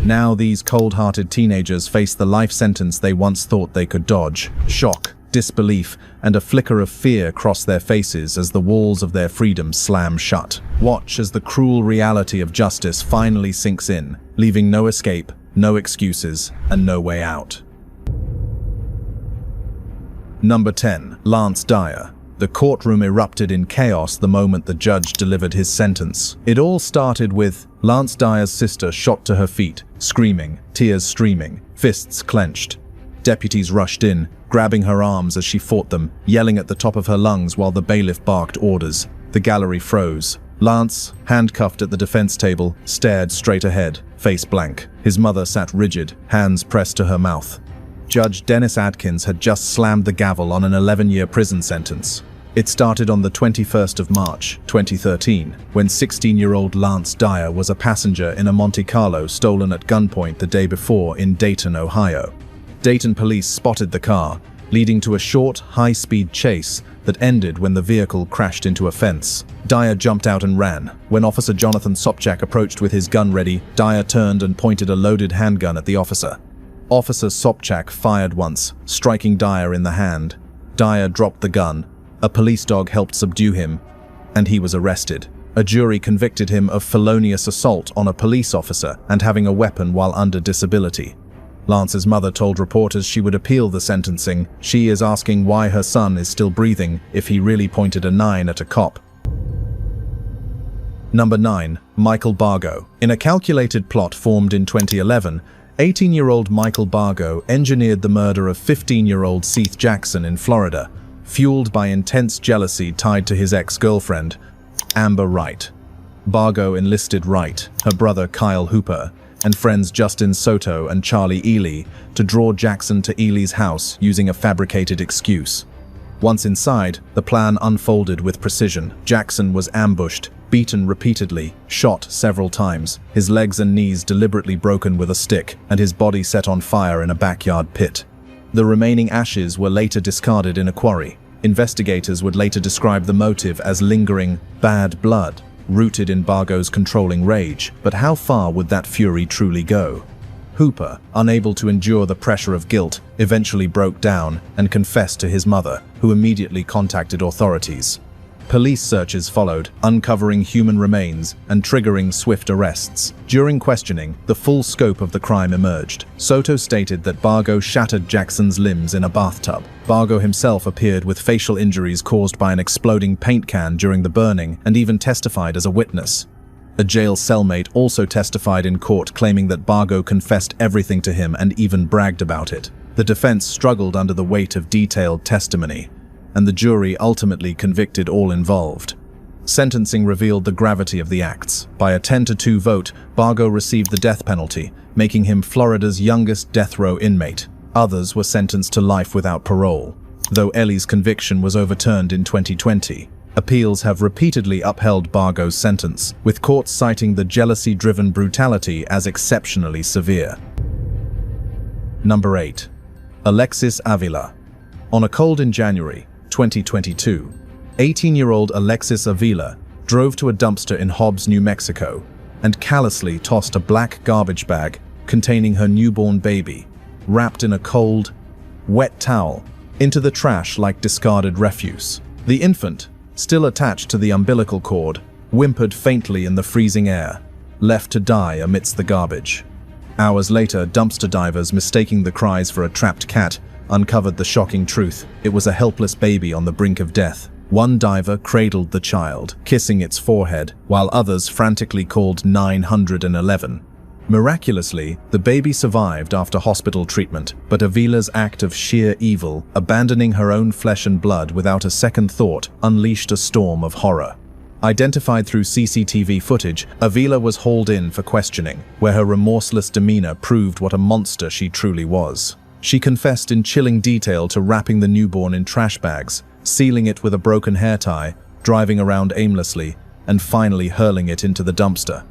Now these cold-hearted teenagers face the life sentence they once thought they could dodge. Shock, disbelief, and a flicker of fear cross their faces as the walls of their freedom slam shut. Watch as the cruel reality of justice finally sinks in, leaving no escape, no excuses, and no way out. Number 10. Lance Dyier. The courtroom erupted in chaos the moment the judge delivered his sentence. It all started with Lance Dyer's sister shot to her feet, screaming, tears streaming, fists clenched. Deputies rushed in, grabbing her arms as she fought them, yelling at the top of her lungs while the bailiff barked orders. The gallery froze. Lance, handcuffed at the defense table, stared straight ahead, face blank. His mother sat rigid, hands pressed to her mouth. Judge Dennis Adkins had just slammed the gavel on an 11-year prison sentence. It started on the 21st of March, 2013, when 16-year-old Lance Dyier was a passenger in a Monte Carlo stolen at gunpoint the day before in Dayton, Ohio. Dayton police spotted the car, leading to a short, high-speed chase that ended when the vehicle crashed into a fence. Dyier jumped out and ran. When Officer Jonathan Sopchak approached with his gun ready, Dyier turned and pointed a loaded handgun at the officer. Officer Sopchak fired once, striking Dyier in the hand. Dyier dropped the gun. A police dog helped subdue him, and he was arrested. A jury convicted him of felonious assault on a police officer and having a weapon while under disability. Lance's mother told reporters she would appeal the sentencing. She is asking why her son is still breathing if he really pointed a 9 at a cop. Number 9. Michael Bargo. In a calculated plot formed in 2011, 18-year-old Michael Bargo engineered the murder of 15-year-old Seth Jackson in Florida, fueled by intense jealousy tied to his ex-girlfriend, Amber Wright. Bargo enlisted Wright, her brother Kyle Hooper, and friends Justin Soto and Charlie Ely to draw Jackson to Ely's house using a fabricated excuse. Once inside, the plan unfolded with precision. Jackson was ambushed, beaten repeatedly, shot several times, his legs and knees deliberately broken with a stick, and his body set on fire in a backyard pit. The remaining ashes were later discarded in a quarry. Investigators would later describe the motive as lingering, bad blood, rooted in Bargo's controlling rage. But how far would that fury truly go? Hooper, unable to endure the pressure of guilt, eventually broke down and confessed to his mother, who immediately contacted authorities. Police searches followed, uncovering human remains and triggering swift arrests. During questioning, the full scope of the crime emerged. Soto stated that Bargo shattered Jackson's limbs in a bathtub. Bargo himself appeared with facial injuries caused by an exploding paint can during the burning and even testified as a witness. A jail cellmate also testified in court, claiming that Bargo confessed everything to him and even bragged about it. The defense struggled under the weight of detailed testimony, and the jury ultimately convicted all involved. Sentencing revealed the gravity of the acts. By a 10-2 vote, Bargo received the death penalty, making him Florida's youngest death row inmate. Others were sentenced to life without parole, though Ellie's conviction was overturned in 2020. Appeals have repeatedly upheld Bargo's sentence, with courts citing the jealousy-driven brutality as exceptionally severe. Number 8. Alexis Avila. On a cold in January 2022, 18-year-old Alexis Avila drove to a dumpster in Hobbs, New Mexico, and callously tossed a black garbage bag containing her newborn baby, wrapped in a cold, wet towel, into the trash like discarded refuse. The infant, still attached to the umbilical cord, whimpered faintly in the freezing air, left to die amidst the garbage. Hours later, dumpster divers, mistaking the cries for a trapped cat, uncovered the shocking truth. It was a helpless baby on the brink of death. One diver cradled the child, kissing its forehead, while others frantically called 911. Miraculously, the baby survived after hospital treatment, but Avila's act of sheer evil, abandoning her own flesh and blood without a second thought, unleashed a storm of horror. Identified through CCTV footage, Avila was hauled in for questioning, where her remorseless demeanor proved what a monster she truly was. She confessed in chilling detail to wrapping the newborn in trash bags, sealing it with a broken hair tie, driving around aimlessly, and finally hurling it into the dumpster.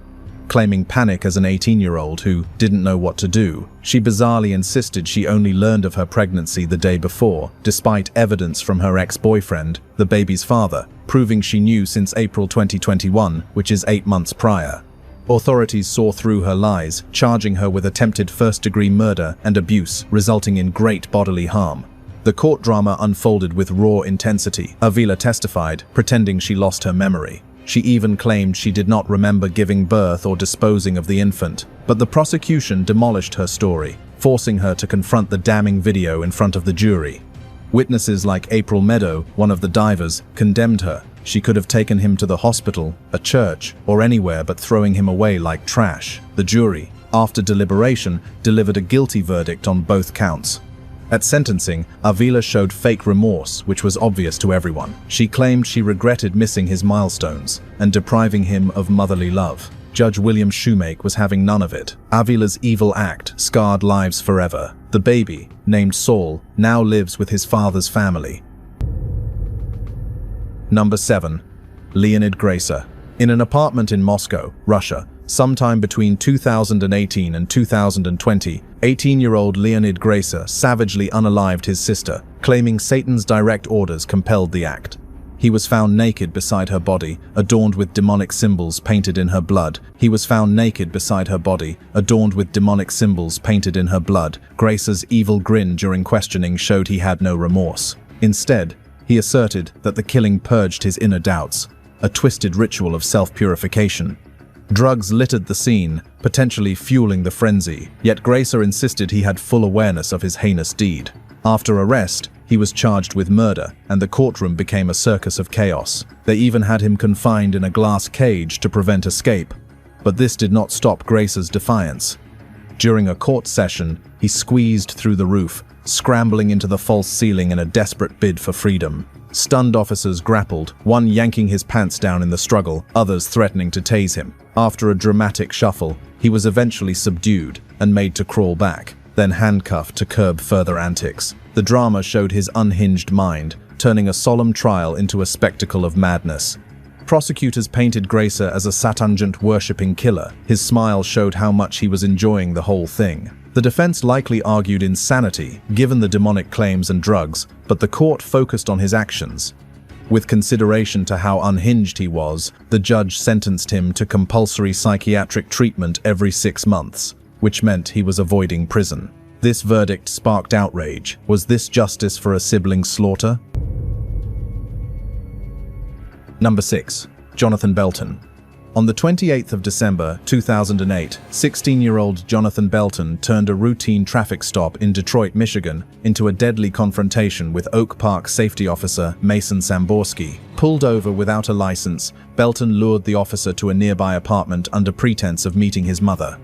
Claiming panic as an 18-year-old who didn't know what to do, she bizarrely insisted she only learned of her pregnancy the day before, despite evidence from her ex-boyfriend, the baby's father, proving she knew since April 2021, which is 8 months prior. Authorities saw through her lies, charging her with attempted first-degree murder and abuse, resulting in great bodily harm. The court drama unfolded with raw intensity. Avila testified, pretending she lost her memory. She even claimed she did not remember giving birth or disposing of the infant. But the prosecution demolished her story, forcing her to confront the damning video in front of the jury. Witnesses like April Meadow, one of the divers, condemned her. She could have taken him to the hospital, a church, or anywhere but throwing him away like trash. The jury, after deliberation, delivered a guilty verdict on both counts. At sentencing, Avila showed fake remorse, which was obvious to everyone. She claimed she regretted missing his milestones and depriving him of motherly love. Judge William Shoemake was having none of it. Avila's evil act scarred lives forever. The baby, named Saul, now lives with his father's family. Number 7. Leonid Gracer. In an apartment in Moscow, Russia, sometime between 2018 and 2020, 18-year-old Leonid Gracer savagely unalived his sister, claiming Satan's direct orders compelled the act. He was found naked beside her body, adorned with demonic symbols painted in her blood. Gracer's evil grin during questioning showed he had no remorse. Instead, he asserted that the killing purged his inner doubts, a twisted ritual of self-purification. Drugs littered the scene, potentially fueling the frenzy, yet Gracer insisted he had full awareness of his heinous deed. After arrest, he was charged with murder, and the courtroom became a circus of chaos. They even had him confined in a glass cage to prevent escape. But this did not stop Gracer's defiance. During a court session, he squeezed through the roof, scrambling into the false ceiling in a desperate bid for freedom. Stunned officers grappled, one yanking his pants down in the struggle, others threatening to tase him. After a dramatic shuffle, he was eventually subdued and made to crawl back, then handcuffed to curb further antics. The drama showed his unhinged mind, turning a solemn trial into a spectacle of madness. Prosecutors painted Gracer as a Satan-worshipping killer. His smile showed how much he was enjoying the whole thing. The defense likely argued insanity, given the demonic claims and drugs, but the court focused on his actions. With consideration to how unhinged he was, the judge sentenced him to compulsory psychiatric treatment every 6 months, which meant he was avoiding prison. This verdict sparked outrage. Was this justice for a sibling slaughter? Number 6. Jonathan Belton. On the 28th of December 2008, 16-year-old Jonathan Belton turned a routine traffic stop in Detroit, Michigan, into a deadly confrontation with Oak Park safety officer Mason Samborski. Pulled over without a license, Belton lured the officer to a nearby apartment under pretense of meeting his mother.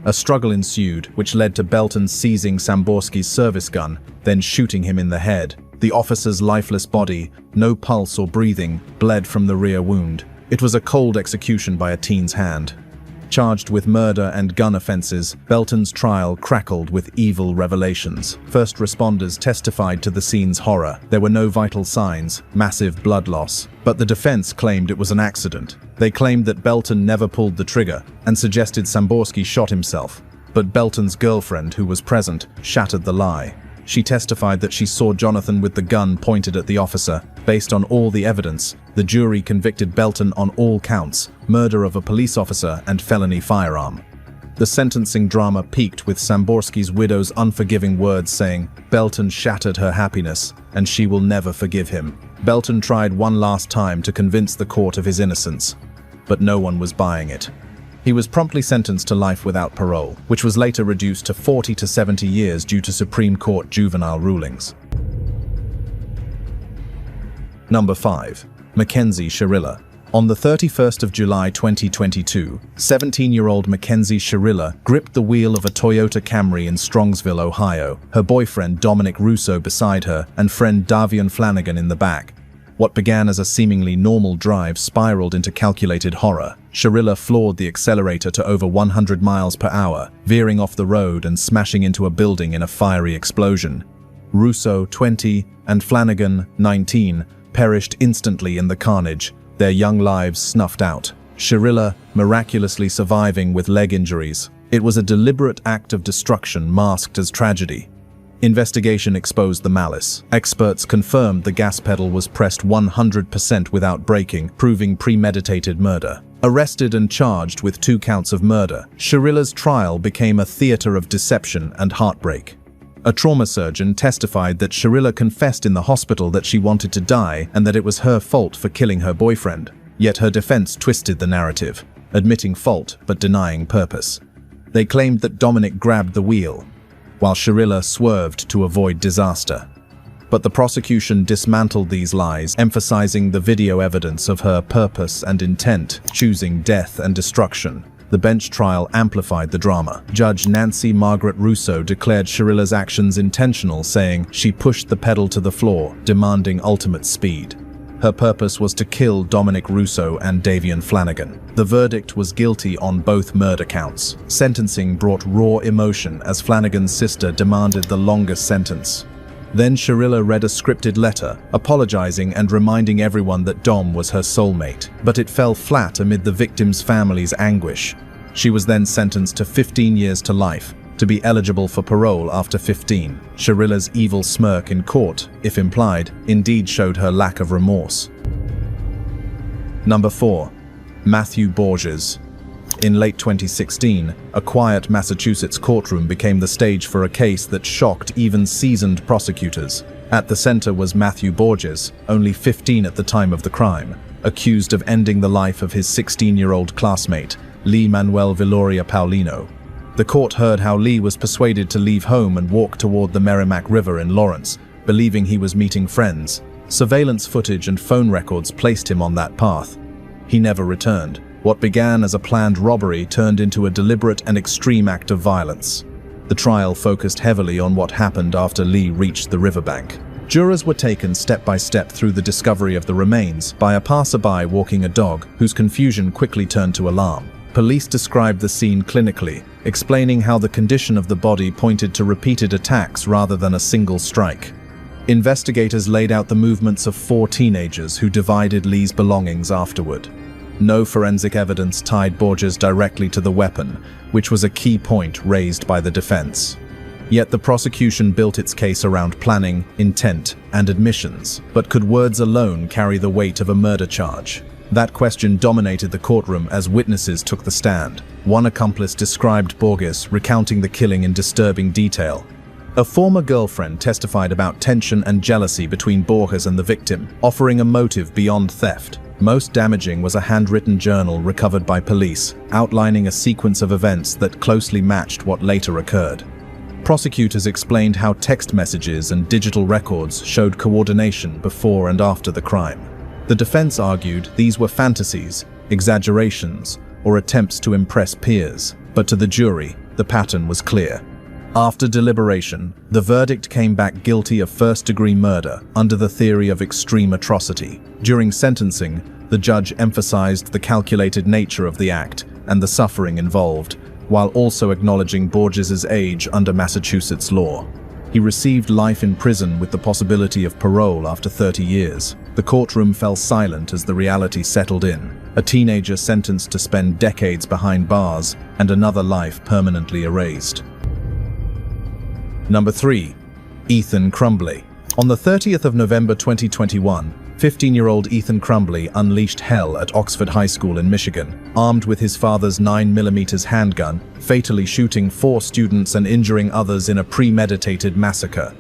A struggle ensued, which led to Belton seizing Samborski's service gun, then shooting him in the head. The officer's lifeless body, no pulse or breathing, bled from the rear wound. It was a cold execution by a teen's hand. Charged with murder and gun offenses, Belton's trial crackled with evil revelations. First responders testified to the scene's horror. There were no vital signs, massive blood loss. But the defense claimed it was an accident. They claimed that Belton never pulled the trigger and suggested Samborski shot himself. But Belton's girlfriend, who was present, shattered the lie. She testified that she saw Jonathan with the gun pointed at the officer. Based on all the evidence, the jury convicted Belton on all counts, murder of a police officer and felony firearm. The sentencing drama peaked with Samborski's widow's unforgiving words saying, "Belton shattered her happiness, and she will never forgive him." Belton tried one last time to convince the court of his innocence, but no one was buying it. He was promptly sentenced to life without parole, which was later reduced to 40 to 70 years due to Supreme Court juvenile rulings. Number 5. McKenzie Shirilla. On the 31st of July 2022, 17-year-old McKenzie Shirilla gripped the wheel of a Toyota Camry in Strongsville, Ohio, her boyfriend Dominic Russo beside her and friend Davion Flanagan in the back. What began as a seemingly normal drive spiraled into calculated horror. Shirilla floored the accelerator to over 100 miles per hour, veering off the road and smashing into a building in a fiery explosion. Russo, 20, and Flanagan, 19, perished instantly in the carnage, their young lives snuffed out. Shirilla miraculously surviving with leg injuries. It was a deliberate act of destruction masked as tragedy. Investigation exposed the malice. Experts confirmed the gas pedal was pressed 100% without braking, proving premeditated murder. Arrested and charged with 2 counts of murder, Shirilla's trial became a theater of deception and heartbreak. A trauma surgeon testified that Shirilla confessed in the hospital that she wanted to die and that it was her fault for killing her boyfriend. Yet her defense twisted the narrative, admitting fault but denying purpose. They claimed that Dominic grabbed the wheel, while Shirilla swerved to avoid disaster. But the prosecution dismantled these lies, emphasizing the video evidence of her purpose and intent, choosing death and destruction. The bench trial amplified the drama. Judge Nancy Margaret Russo declared Shirilla's actions intentional, saying she pushed the pedal to the floor, demanding ultimate speed. Her purpose was to kill Dominic Russo and Davian Flanagan. The verdict was guilty on both murder counts. Sentencing brought raw emotion as Flanagan's sister demanded the longest sentence. Then Shirilla read a scripted letter, apologizing and reminding everyone that Dom was her soulmate. But it fell flat amid the victim's family's anguish. She was then sentenced to 15 years to life, to be eligible for parole after 15. Shirilla's evil smirk in court, if implied, indeed showed her lack of remorse. Number 4. Matthew Borges. In late 2016, a quiet Massachusetts courtroom became the stage for a case that shocked even seasoned prosecutors. At the center was Matthew Borges, only 15 at the time of the crime, accused of ending the life of his 16-year-old classmate, Lee Manuel Viloria Paulino. The court heard how Lee was persuaded to leave home and walk toward the Merrimack River in Lawrence, believing he was meeting friends. Surveillance footage and phone records placed him on that path. He never returned. What began as a planned robbery turned into a deliberate and extreme act of violence. The trial focused heavily on what happened after Lee reached the riverbank. Jurors were taken step by step through the discovery of the remains by a passerby walking a dog, whose confusion quickly turned to alarm. Police described the scene clinically, explaining how the condition of the body pointed to repeated attacks rather than a single strike. Investigators laid out the movements of 4 teenagers who divided Lee's belongings afterward. No forensic evidence tied Borges directly to the weapon, which was a key point raised by the defense. Yet the prosecution built its case around planning, intent, and admissions. But could words alone carry the weight of a murder charge? That question dominated the courtroom as witnesses took the stand. One accomplice described Borges, recounting the killing in disturbing detail. A former girlfriend testified about tension and jealousy between Borges and the victim, offering a motive beyond theft. Most damaging was a handwritten journal recovered by police, outlining a sequence of events that closely matched what later occurred. Prosecutors explained how text messages and digital records showed coordination before and after the crime. The defense argued these were fantasies, exaggerations, or attempts to impress peers, but to the jury, the pattern was clear. After deliberation, the verdict came back guilty of first-degree murder under the theory of extreme atrocity. During sentencing, the judge emphasized the calculated nature of the act and the suffering involved, while also acknowledging Borges's age under Massachusetts law. He received life in prison with the possibility of parole after 30 years. The courtroom fell silent as the reality settled in. A teenager sentenced to spend decades behind bars and another life permanently erased. Number 3. Ethan Crumbley. On the 30th of November 2021, 15-year-old Ethan Crumbley unleashed hell at Oxford High School in Michigan, armed with his father's 9mm handgun, fatally shooting 4 students and injuring others in a premeditated massacre.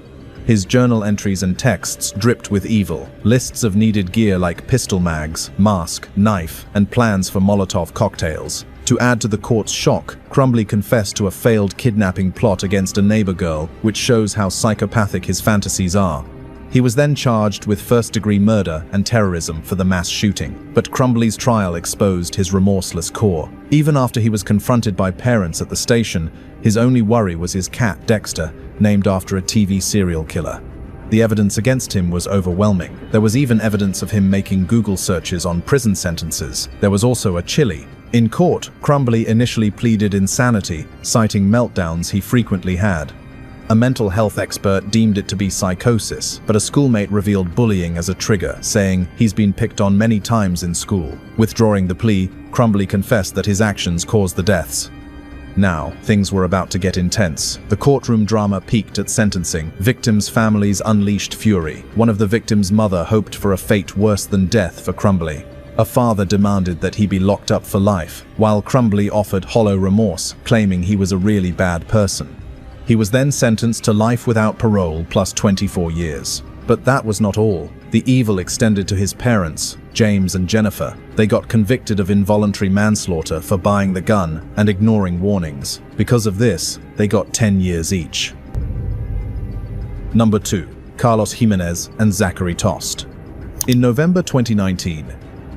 His journal entries and texts dripped with evil, lists of needed gear like pistol mags, mask, knife, and plans for Molotov cocktails. To add to the court's shock, Crumbley confessed to a failed kidnapping plot against a neighbor girl, which shows how psychopathic his fantasies are. He was then charged with first-degree murder and terrorism for the mass shooting, but Crumbley's trial exposed his remorseless core. Even after he was confronted by parents at the station, his only worry was his cat, Dexter, named after a TV serial killer. The evidence against him was overwhelming. There was even evidence of him making Google searches on prison sentences. There was also a chili. In court, Crumbley initially pleaded insanity, citing meltdowns he frequently had. A mental health expert deemed it to be psychosis, but a schoolmate revealed bullying as a trigger, saying he's been picked on many times in school. Withdrawing the plea, Crumbley confessed that his actions caused the deaths. Now, things were about to get intense. The courtroom drama peaked at sentencing. Victims' families unleashed fury. One of the victims' mother hoped for a fate worse than death for Crumbley. A father demanded that he be locked up for life, while Crumbley offered hollow remorse, claiming he was a really bad person. He was then sentenced to life without parole plus 24 years. But that was not all. The evil extended to his parents, James and Jennifer. They got convicted of involuntary manslaughter for buying the gun and ignoring warnings. Because of this, they got 10 years each. Number 2. Carlos Jimenez and Zachary Tost. In November 2019,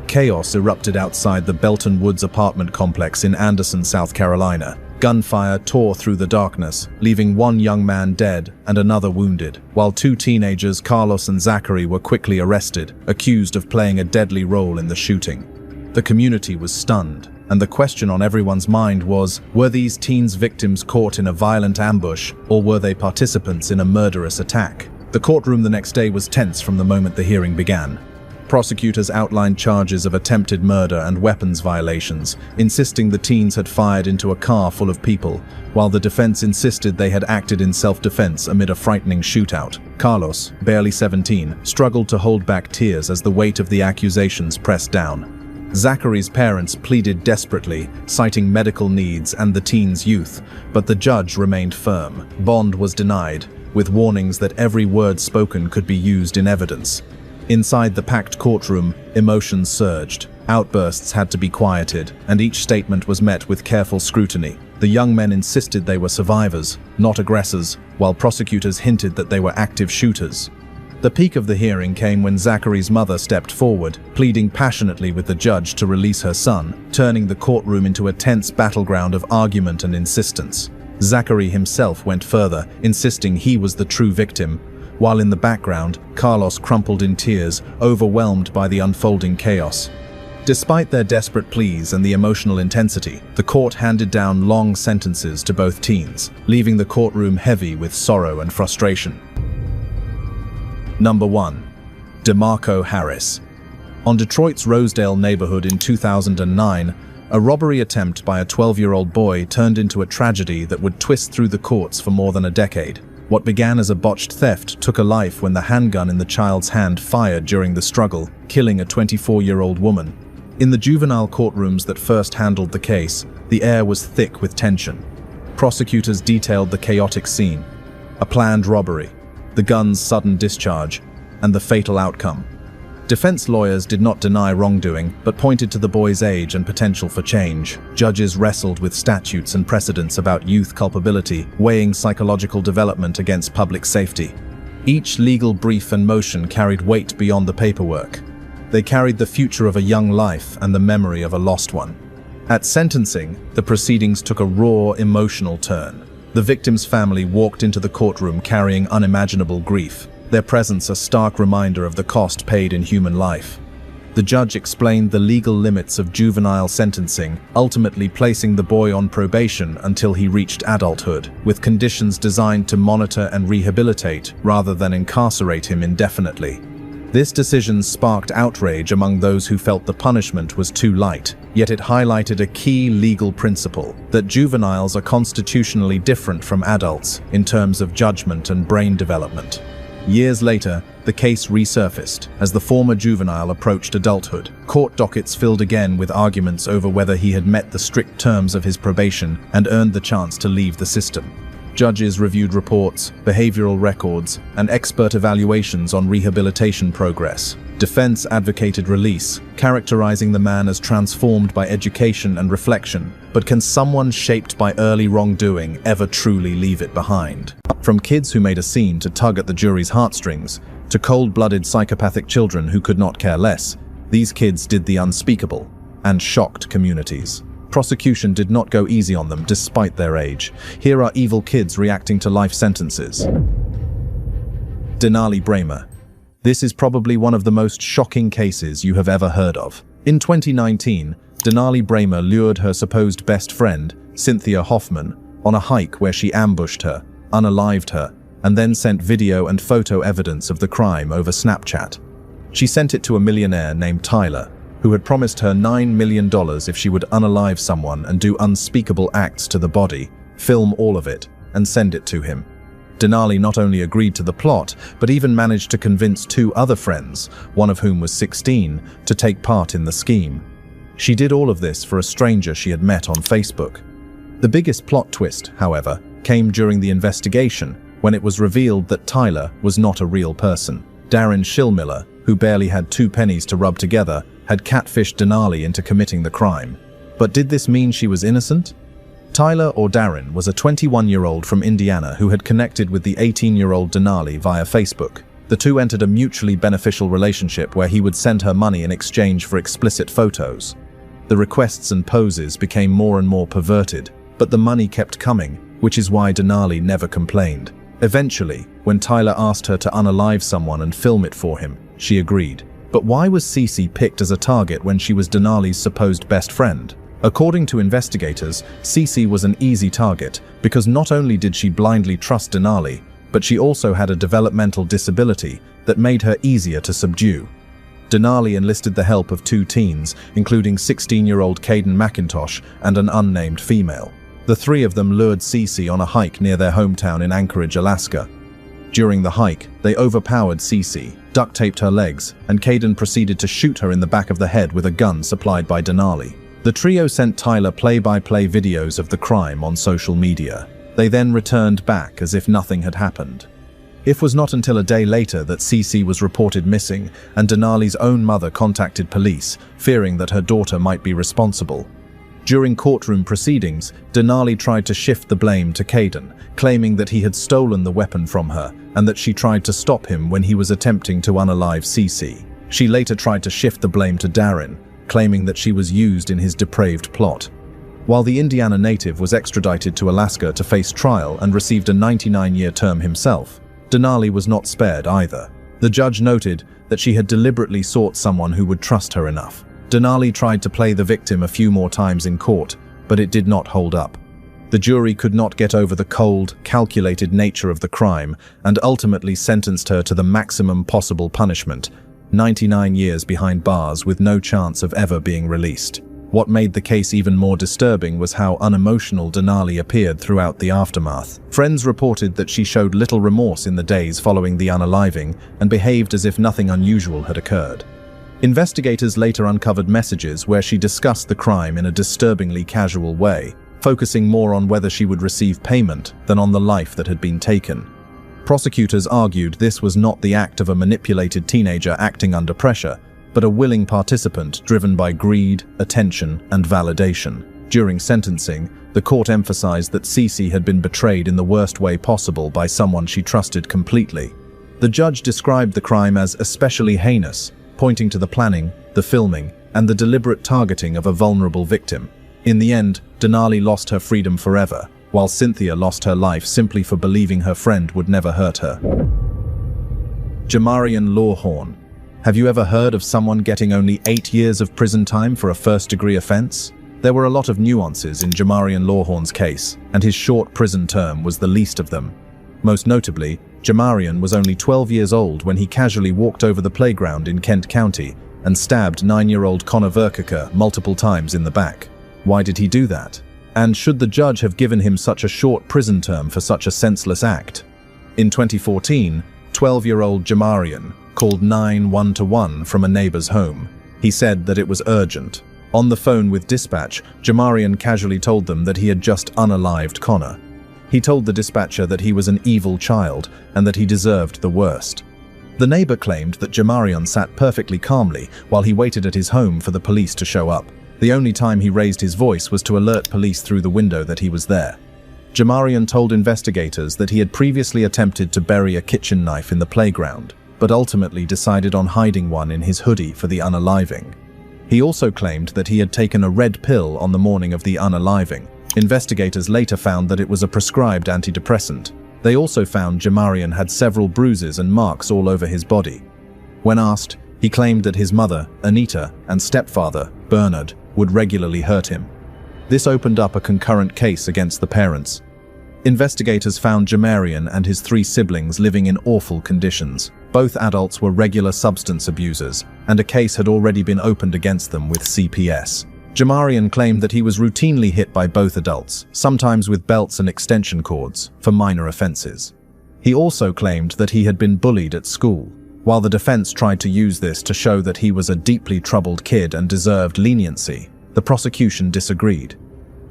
chaos erupted outside the Belton Woods apartment complex in Anderson, South Carolina. Gunfire tore through the darkness, leaving one young man dead and another wounded, while 2 teenagers, Carlos and Zachary, were quickly arrested, accused of playing a deadly role in the shooting. The community was stunned, and the question on everyone's mind was, were these teens victims caught in a violent ambush, or were they participants in a murderous attack? The courtroom the next day was tense from the moment the hearing began. Prosecutors outlined charges of attempted murder and weapons violations, insisting the teens had fired into a car full of people, while the defense insisted they had acted in self-defense amid a frightening shootout. Carlos, barely 17, struggled to hold back tears as the weight of the accusations pressed down. Zachary's parents pleaded desperately, citing medical needs and the teens' youth, but the judge remained firm. Bond was denied, with warnings that every word spoken could be used in evidence. Inside the packed courtroom, emotions surged. Outbursts had to be quieted, and each statement was met with careful scrutiny. The young men insisted they were survivors, not aggressors, while prosecutors hinted that they were active shooters. The peak of the hearing came when Zachary's mother stepped forward, pleading passionately with the judge to release her son, turning the courtroom into a tense battleground of argument and insistence. Zachary himself went further, insisting he was the true victim, while in the background, Carlos crumpled in tears, overwhelmed by the unfolding chaos. Despite their desperate pleas and the emotional intensity, the court handed down long sentences to both teens, leaving the courtroom heavy with sorrow and frustration. Number 1. Demarco Harris. On Detroit's Rosedale neighborhood in 2009, a robbery attempt by a 12-year-old boy turned into a tragedy that would twist through the courts for more than a decade. What began as a botched theft took a life when the handgun in the child's hand fired during the struggle, killing a 24-year-old woman. In the juvenile courtrooms that first handled the case, the air was thick with tension. Prosecutors detailed the chaotic scene, a planned robbery, the gun's sudden discharge, and the fatal outcome. Defense lawyers did not deny wrongdoing, but pointed to the boy's age and potential for change. Judges wrestled with statutes and precedents about youth culpability, weighing psychological development against public safety. Each legal brief and motion carried weight beyond the paperwork. They carried the future of a young life and the memory of a lost one. At sentencing, the proceedings took a raw, emotional turn. The victim's family walked into the courtroom carrying unimaginable grief, their presence a stark reminder of the cost paid in human life. The judge explained the legal limits of juvenile sentencing, ultimately placing the boy on probation until he reached adulthood, with conditions designed to monitor and rehabilitate rather than incarcerate him indefinitely. This decision sparked outrage among those who felt the punishment was too light, yet it highlighted a key legal principle, that juveniles are constitutionally different from adults in terms of judgment and brain development. Years later, the case resurfaced as the former juvenile approached adulthood. Court dockets filled again with arguments over whether he had met the strict terms of his probation and earned the chance to leave the system. Judges reviewed reports, behavioral records, and expert evaluations on rehabilitation progress. Defense advocated release, characterizing the man as transformed by education and reflection. But can someone shaped by early wrongdoing ever truly leave it behind? From kids who made a scene to tug at the jury's heartstrings, to cold-blooded psychopathic children who could not care less, these kids did the unspeakable and shocked communities. Prosecution did not go easy on them despite their age. Here are evil kids reacting to life sentences. Denali Bramer. This is probably one of the most shocking cases you have ever heard of. In 2019, Denali Bramer lured her supposed best friend, Cynthia Hoffman, on a hike where she ambushed her, unalived her, and then sent video and photo evidence of the crime over Snapchat. She sent it to a millionaire named Tyler, who had promised her $9 million if she would unalive someone and do unspeakable acts to the body, film all of it, and send it to him. Denali not only agreed to the plot, but even managed to convince 2 other friends, one of whom was 16, to take part in the scheme. She did all of this for a stranger she had met on Facebook. The biggest plot twist, however, came during the investigation, when it was revealed that Tyler was not a real person. Darren Shillmiller, who barely had 2 pennies to rub together, had catfished Denali into committing the crime. But did this mean she was innocent? Tyler, or Darren, was a 21-year-old from Indiana who had connected with the 18-year-old Denali via Facebook. The two entered a mutually beneficial relationship where he would send her money in exchange for explicit photos. The requests and poses became more and more perverted, but the money kept coming, which is why Denali never complained. Eventually, when Tyler asked her to unalive someone and film it for him, she agreed. But why was Cece picked as a target when she was Denali's supposed best friend? According to investigators, Cece was an easy target because not only did she blindly trust Denali, but she also had a developmental disability that made her easier to subdue. Denali enlisted the help of 2 teens, including 16-year-old Caden McIntosh and an unnamed female. The 3 of them lured Cece on a hike near their hometown in Anchorage, Alaska. During the hike, they overpowered Cece, duct-taped her legs, and Caden proceeded to shoot her in the back of the head with a gun supplied by Denali. The trio sent Tyler play-by-play videos of the crime on social media. They then returned back as if nothing had happened. It was not until a day later that Cece was reported missing, and Denali's own mother contacted police, fearing that her daughter might be responsible. During courtroom proceedings, Denali tried to shift the blame to Caden, claiming that he had stolen the weapon from her and that she tried to stop him when he was attempting to unalive Cece. She later tried to shift the blame to Darren, claiming that she was used in his depraved plot. While the Indiana native was extradited to Alaska to face trial and received a 99-year term himself, Denali was not spared either. The judge noted that she had deliberately sought someone who would trust her enough. Denali tried to play the victim a few more times in court, but it did not hold up. The jury could not get over the cold, calculated nature of the crime and ultimately sentenced her to the maximum possible punishment, 99 years behind bars with no chance of ever being released. What made the case even more disturbing was how unemotional Denali appeared throughout the aftermath. Friends reported that she showed little remorse in the days following the unaliving and behaved as if nothing unusual had occurred. Investigators later uncovered messages where she discussed the crime in a disturbingly casual way, focusing more on whether she would receive payment than on the life that had been taken. Prosecutors argued this was not the act of a manipulated teenager acting under pressure, but a willing participant driven by greed, attention, and validation. During sentencing, the court emphasized that Cece had been betrayed in the worst way possible by someone she trusted completely. The judge described the crime as especially heinous, pointing to the planning, the filming, and the deliberate targeting of a vulnerable victim. In the end, Denali lost her freedom forever, while Cynthia lost her life simply for believing her friend would never hurt her. Jamarian Law Horn. Have you ever heard of someone getting only 8 years of prison time for a first-degree offense? There were a lot of nuances in Jamarian Law Horn's case, and his short prison term was the least of them. Most notably, Jamarian was only 12 years old when he casually walked over the playground in Kent County and stabbed 9-year-old Connor Verkaker multiple times in the back. Why did he do that? And should the judge have given him such a short prison term for such a senseless act? In 2014, 12-year-old Jamarian called 911 from a neighbor's home. He said that it was urgent. On the phone with dispatch, Jamarian casually told them that he had just unalived Connor. He told the dispatcher that he was an evil child and that he deserved the worst. The neighbor claimed that Jamarian sat perfectly calmly while he waited at his home for the police to show up. The only time he raised his voice was to alert police through the window that he was there. Jamarian told investigators that he had previously attempted to bury a kitchen knife in the playground, but ultimately decided on hiding one in his hoodie for the unaliving. He also claimed that he had taken a red pill on the morning of the unaliving. Investigators later found that it was a prescribed antidepressant. They also found Jamarian had several bruises and marks all over his body. When asked, he claimed that his mother, Anita, and stepfather, Bernard, would regularly hurt him. This opened up a concurrent case against the parents. Investigators found Jamarian and his 3 siblings living in awful conditions. Both adults were regular substance abusers, and a case had already been opened against them with CPS. Jamarian claimed that he was routinely hit by both adults, sometimes with belts and extension cords, for minor offenses. He also claimed that he had been bullied at school. While the defense tried to use this to show that he was a deeply troubled kid and deserved leniency, the prosecution disagreed.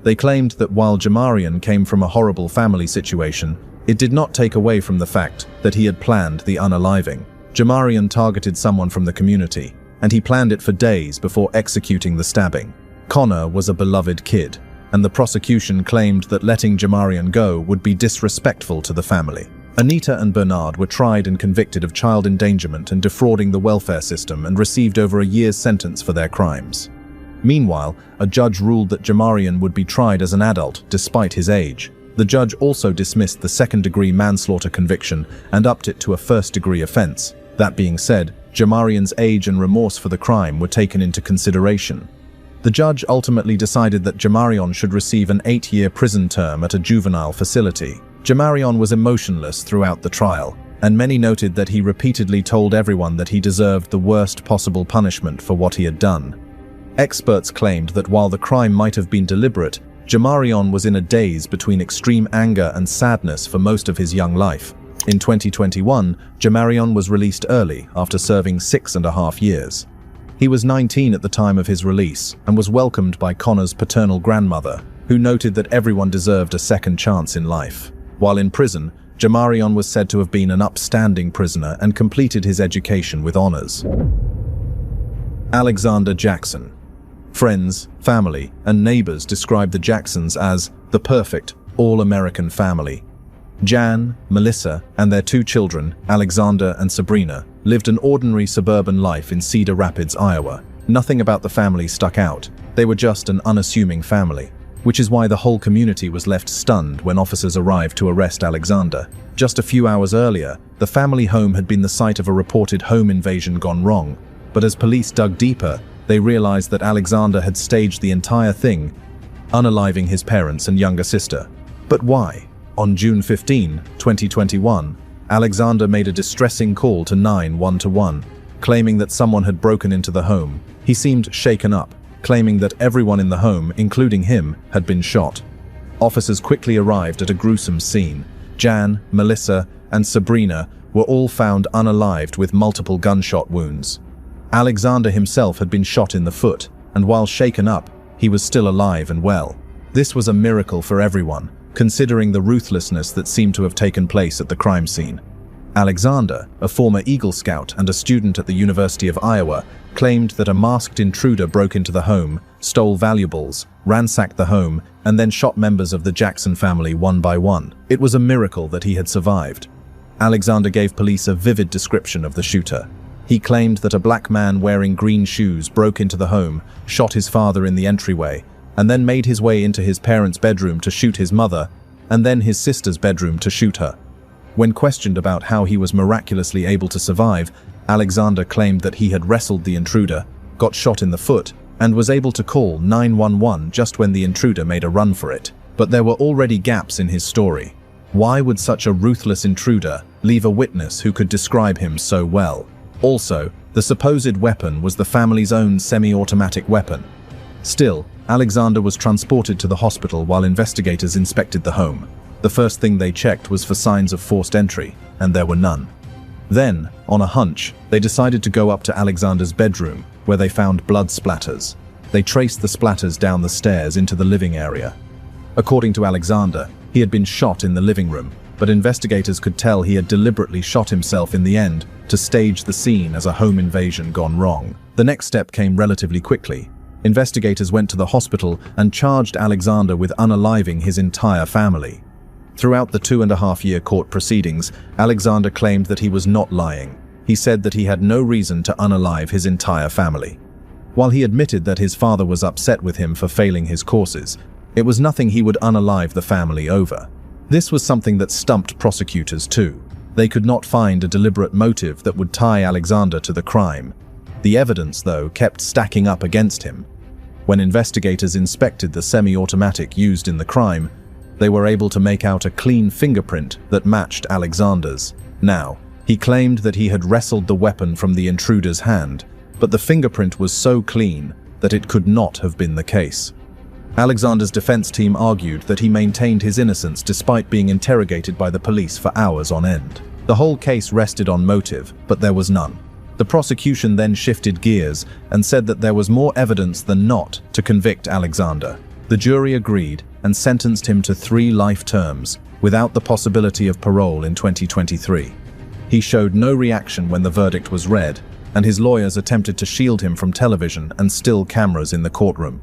They claimed that while Jamarian came from a horrible family situation, it did not take away from the fact that he had planned the unaliving. Jamarian targeted someone from the community, and he planned it for days before executing the stabbing. Connor was a beloved kid, and the prosecution claimed that letting Jamarian go would be disrespectful to the family. Anita and Bernard were tried and convicted of child endangerment and defrauding the welfare system and received over a year's sentence for their crimes. Meanwhile, a judge ruled that Jamarian would be tried as an adult despite his age. The judge also dismissed the second-degree manslaughter conviction and upped it to a first-degree offense. That being said, Jamarian's age and remorse for the crime were taken into consideration. The judge ultimately decided that Jamarian should receive an 8-year prison term at a juvenile facility. Jamarian was emotionless throughout the trial, and many noted that he repeatedly told everyone that he deserved the worst possible punishment for what he had done. Experts claimed that while the crime might have been deliberate, Jamarian was in a daze between extreme anger and sadness for most of his young life. In 2021, Jamarian was released early after serving 6.5 years. He was 19 at the time of his release and was welcomed by Connor's paternal grandmother, who noted that everyone deserved a second chance in life. While in prison, Jamarian was said to have been an upstanding prisoner and completed his education with honors. Alexander Jackson. Friends, family, and neighbors described the Jacksons as the perfect, all-American family. Jan, Melissa, and their 2 children, Alexander and Sabrina, lived an ordinary suburban life in Cedar Rapids, Iowa. Nothing about the family stuck out. They were just an unassuming family, which is why the whole community was left stunned when officers arrived to arrest Alexander. Just a few hours earlier, the family home had been the site of a reported home invasion gone wrong, but as police dug deeper, they realized that Alexander had staged the entire thing, unaliving his parents and younger sister. But why? On June 15, 2021, Alexander made a distressing call to 911, claiming that someone had broken into the home. He seemed shaken up, claiming that everyone in the home, including him, had been shot. Officers quickly arrived at a gruesome scene. Jan, Melissa, and Sabrina were all found unalived with multiple gunshot wounds. Alexander himself had been shot in the foot, and while shaken up, he was still alive and well. This was a miracle for everyone, considering the ruthlessness that seemed to have taken place at the crime scene. Alexander, a former Eagle Scout and a student at the University of Iowa, claimed that a masked intruder broke into the home, stole valuables, ransacked the home, and then shot members of the Jackson family one by one. It was a miracle that he had survived. Alexander gave police a vivid description of the shooter. He claimed that a black man wearing green shoes broke into the home, shot his father in the entryway, and then made his way into his parents' bedroom to shoot his mother, and then his sister's bedroom to shoot her. When questioned about how he was miraculously able to survive, Alexander claimed that he had wrestled the intruder, got shot in the foot, and was able to call 911 just when the intruder made a run for it. But there were already gaps in his story. Why would such a ruthless intruder leave a witness who could describe him so well? Also, the supposed weapon was the family's own semi-automatic weapon. Still, Alexander was transported to the hospital while investigators inspected the home. The first thing they checked was for signs of forced entry, and there were none. Then, on a hunch, they decided to go up to Alexander's bedroom, where they found blood splatters. They traced the splatters down the stairs into the living area. According to Alexander, he had been shot in the living room, but investigators could tell he had deliberately shot himself in the end to stage the scene as a home invasion gone wrong. The next step came relatively quickly. Investigators went to the hospital and charged Alexander with unaliving his entire family. Throughout the 2.5-year court proceedings, Alexander claimed that he was not lying. He said that he had no reason to unalive his entire family. While he admitted that his father was upset with him for failing his courses, it was nothing he would unalive the family over. This was something that stumped prosecutors too. They could not find a deliberate motive that would tie Alexander to the crime. The evidence, though, kept stacking up against him. When investigators inspected the semi-automatic used in the crime, they were able to make out a clean fingerprint that matched Alexander's. Now, he claimed that he had wrestled the weapon from the intruder's hand, but the fingerprint was so clean that it could not have been the case. Alexander's defense team argued that he maintained his innocence despite being interrogated by the police for hours on end. The whole case rested on motive, but there was none. The prosecution then shifted gears and said that there was more evidence than not to convict Alexander. The jury agreed and sentenced him to 3 life terms, without the possibility of parole in 2023. He showed no reaction when the verdict was read, and his lawyers attempted to shield him from television and still cameras in the courtroom.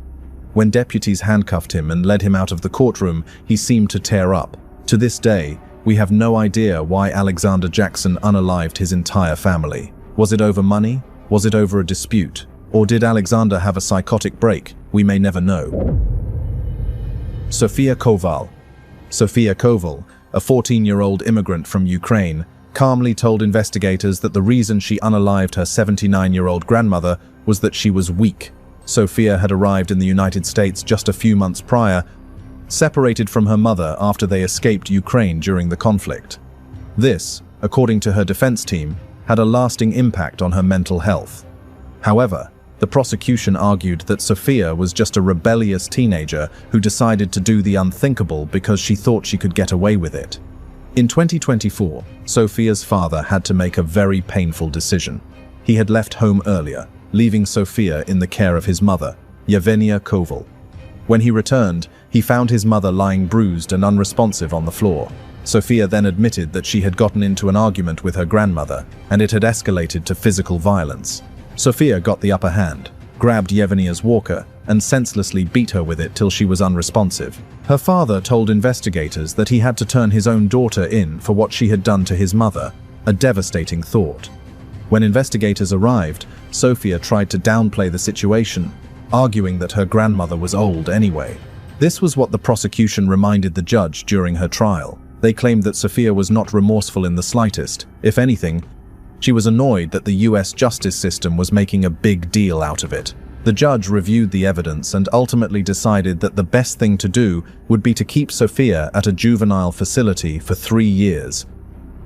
When deputies handcuffed him and led him out of the courtroom, he seemed to tear up. To this day, we have no idea why Alexander Jackson unalived his entire family. Was it over money? Was it over a dispute? Or did Alexander have a psychotic break? We may never know. Sophia Koval. Sophia Koval, a 14-year-old immigrant from Ukraine, calmly told investigators that the reason she unalived her 79-year-old grandmother was that she was weak. Sophia had arrived in the United States just a few months prior, separated from her mother after they escaped Ukraine during the conflict. This, according to her defense team, had a lasting impact on her mental health. However, the prosecution argued that Sophia was just a rebellious teenager who decided to do the unthinkable because she thought she could get away with it. In 2024, Sophia's father had to make a very painful decision. He had left home earlier, leaving Sophia in the care of his mother, Yevgenia Koval. When he returned, he found his mother lying bruised and unresponsive on the floor. Sophia then admitted that she had gotten into an argument with her grandmother, and it had escalated to physical violence. Sophia got the upper hand, grabbed Yevgenia's walker, and senselessly beat her with it till she was unresponsive. Her father told investigators that he had to turn his own daughter in for what she had done to his mother, a devastating thought. When investigators arrived, Sophia tried to downplay the situation, arguing that her grandmother was old anyway. This was what the prosecution reminded the judge during her trial. They claimed that Sophia was not remorseful in the slightest. If anything, she was annoyed that the US justice system was making a big deal out of it. The judge reviewed the evidence and ultimately decided that the best thing to do would be to keep Sophia at a juvenile facility for 3 years,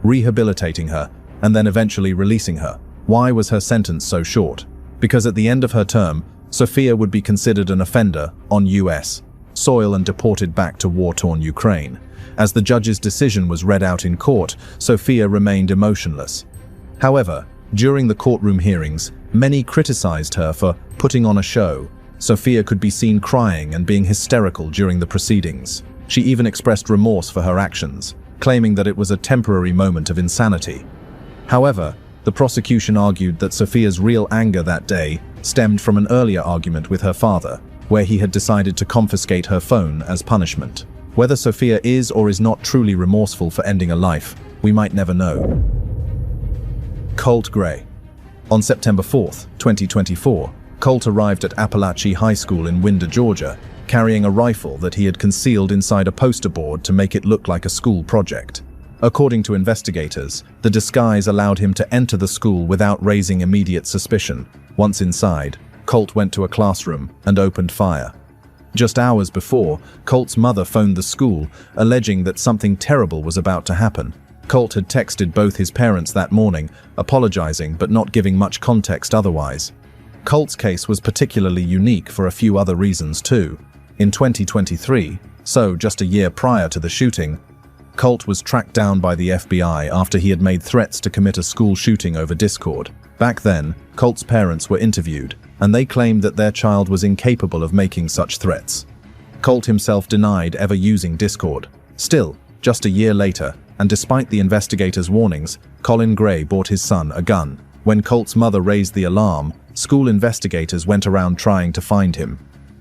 rehabilitating her, and then eventually releasing her. Why was her sentence so short? Because at the end of her term, Sophia would be considered an offender on US soil and deported back to war-torn Ukraine. As the judge's decision was read out in court, Sophia remained emotionless. However, during the courtroom hearings, many criticized her for putting on a show. Sophia could be seen crying and being hysterical during the proceedings. She even expressed remorse for her actions, claiming that it was a temporary moment of insanity. However, the prosecution argued that Sophia's real anger that day stemmed from an earlier argument with her father, where he had decided to confiscate her phone as punishment. Whether Sophia is or is not truly remorseful for ending a life, we might never know. Colt Gray. On September 4th, 2024, Colt arrived at Apalachee High School in Winder, Georgia, carrying a rifle that he had concealed inside a poster board to make it look like a school project. According to investigators, the disguise allowed him to enter the school without raising immediate suspicion. Once inside, Colt went to a classroom and opened fire. Just hours before, Colt's mother phoned the school, alleging that something terrible was about to happen. Colt had texted both his parents that morning, apologizing but not giving much context otherwise. Colt's case was particularly unique for a few other reasons too. In 2023, so just a year prior to the shooting, Colt was tracked down by the FBI after he had made threats to commit a school shooting over Discord. Back then, Colt's parents were interviewed, and they claimed that their child was incapable of making such threats. Colt himself denied ever using Discord. Still, just a year later, and despite the investigators' warnings, Colin Gray bought his son a gun. When Colt's mother raised the alarm, school investigators went around trying to find him.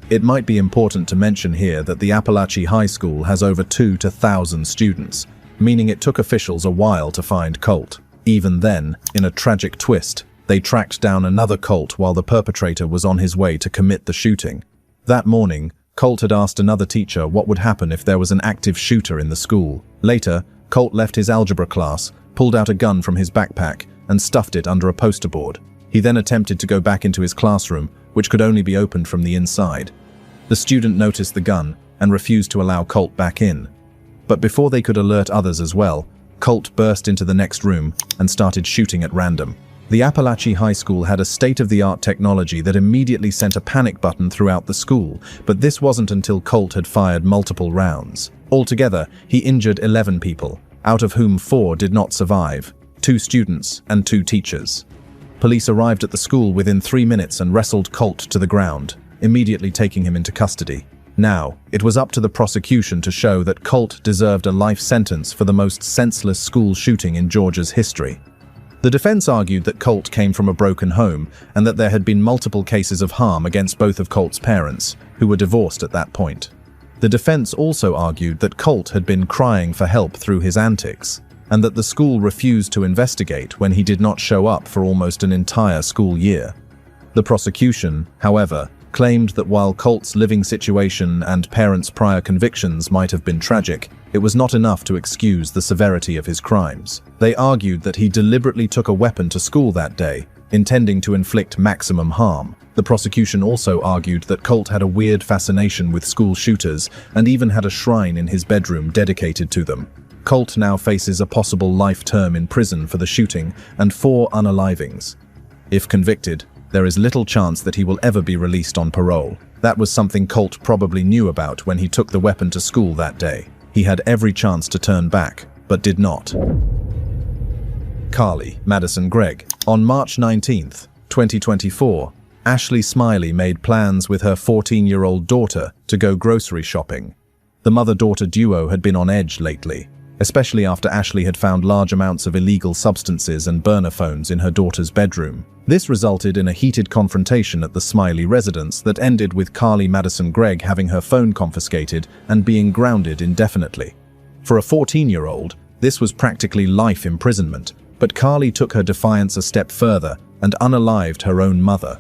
It might be important to mention here that the Apalachee High School has over 2,000 to 1,000 students, meaning it took officials a while to find Colt. Even then, in a tragic twist, they tracked down another Colt while the perpetrator was on his way to commit the shooting. That morning, Colt had asked another teacher what would happen if there was an active shooter in the school. Later, Colt left his algebra class, pulled out a gun from his backpack, and stuffed it under a poster board. He then attempted to go back into his classroom, which could only be opened from the inside. The student noticed the gun and refused to allow Colt back in. But before they could alert others as well, Colt burst into the next room and started shooting at random. The Appalachia High School had a state-of-the-art technology that immediately sent a panic button throughout the school, but this wasn't until Colt had fired multiple rounds. Altogether, he injured 11 people, out of whom 4 did not survive, 2 students and 2 teachers. Police arrived at the school within 3 minutes and wrestled Colt to the ground, immediately taking him into custody. Now, it was up to the prosecution to show that Colt deserved a life sentence for the most senseless school shooting in Georgia's history. The defense argued that Colt came from a broken home and that there had been multiple cases of harm against both of Colt's parents, who were divorced at that point. The defense also argued that Colt had been crying for help through his antics, and that the school refused to investigate when he did not show up for almost an entire school year. The prosecution, however, claimed that while Colt's living situation and parents' prior convictions might have been tragic, it was not enough to excuse the severity of his crimes. They argued that he deliberately took a weapon to school that day, intending to inflict maximum harm. The prosecution also argued that Colt had a weird fascination with school shooters and even had a shrine in his bedroom dedicated to them. Colt now faces a possible life term in prison for the shooting and 4 unalivings. If convicted, there is little chance that he will ever be released on parole. That was something Colt probably knew about when he took the weapon to school that day. He had every chance to turn back, but did not. Carly, Madison Greg. On March 19, 2024, Ashley Smiley made plans with her 14-year-old daughter to go grocery shopping. The mother-daughter duo had been on edge lately, especially after Ashley had found large amounts of illegal substances and burner phones in her daughter's bedroom. This resulted in a heated confrontation at the Smiley residence that ended with Carly Madison Greg having her phone confiscated and being grounded indefinitely. For a 14-year-old, this was practically life imprisonment, but Carly took her defiance a step further and unalived her own mother.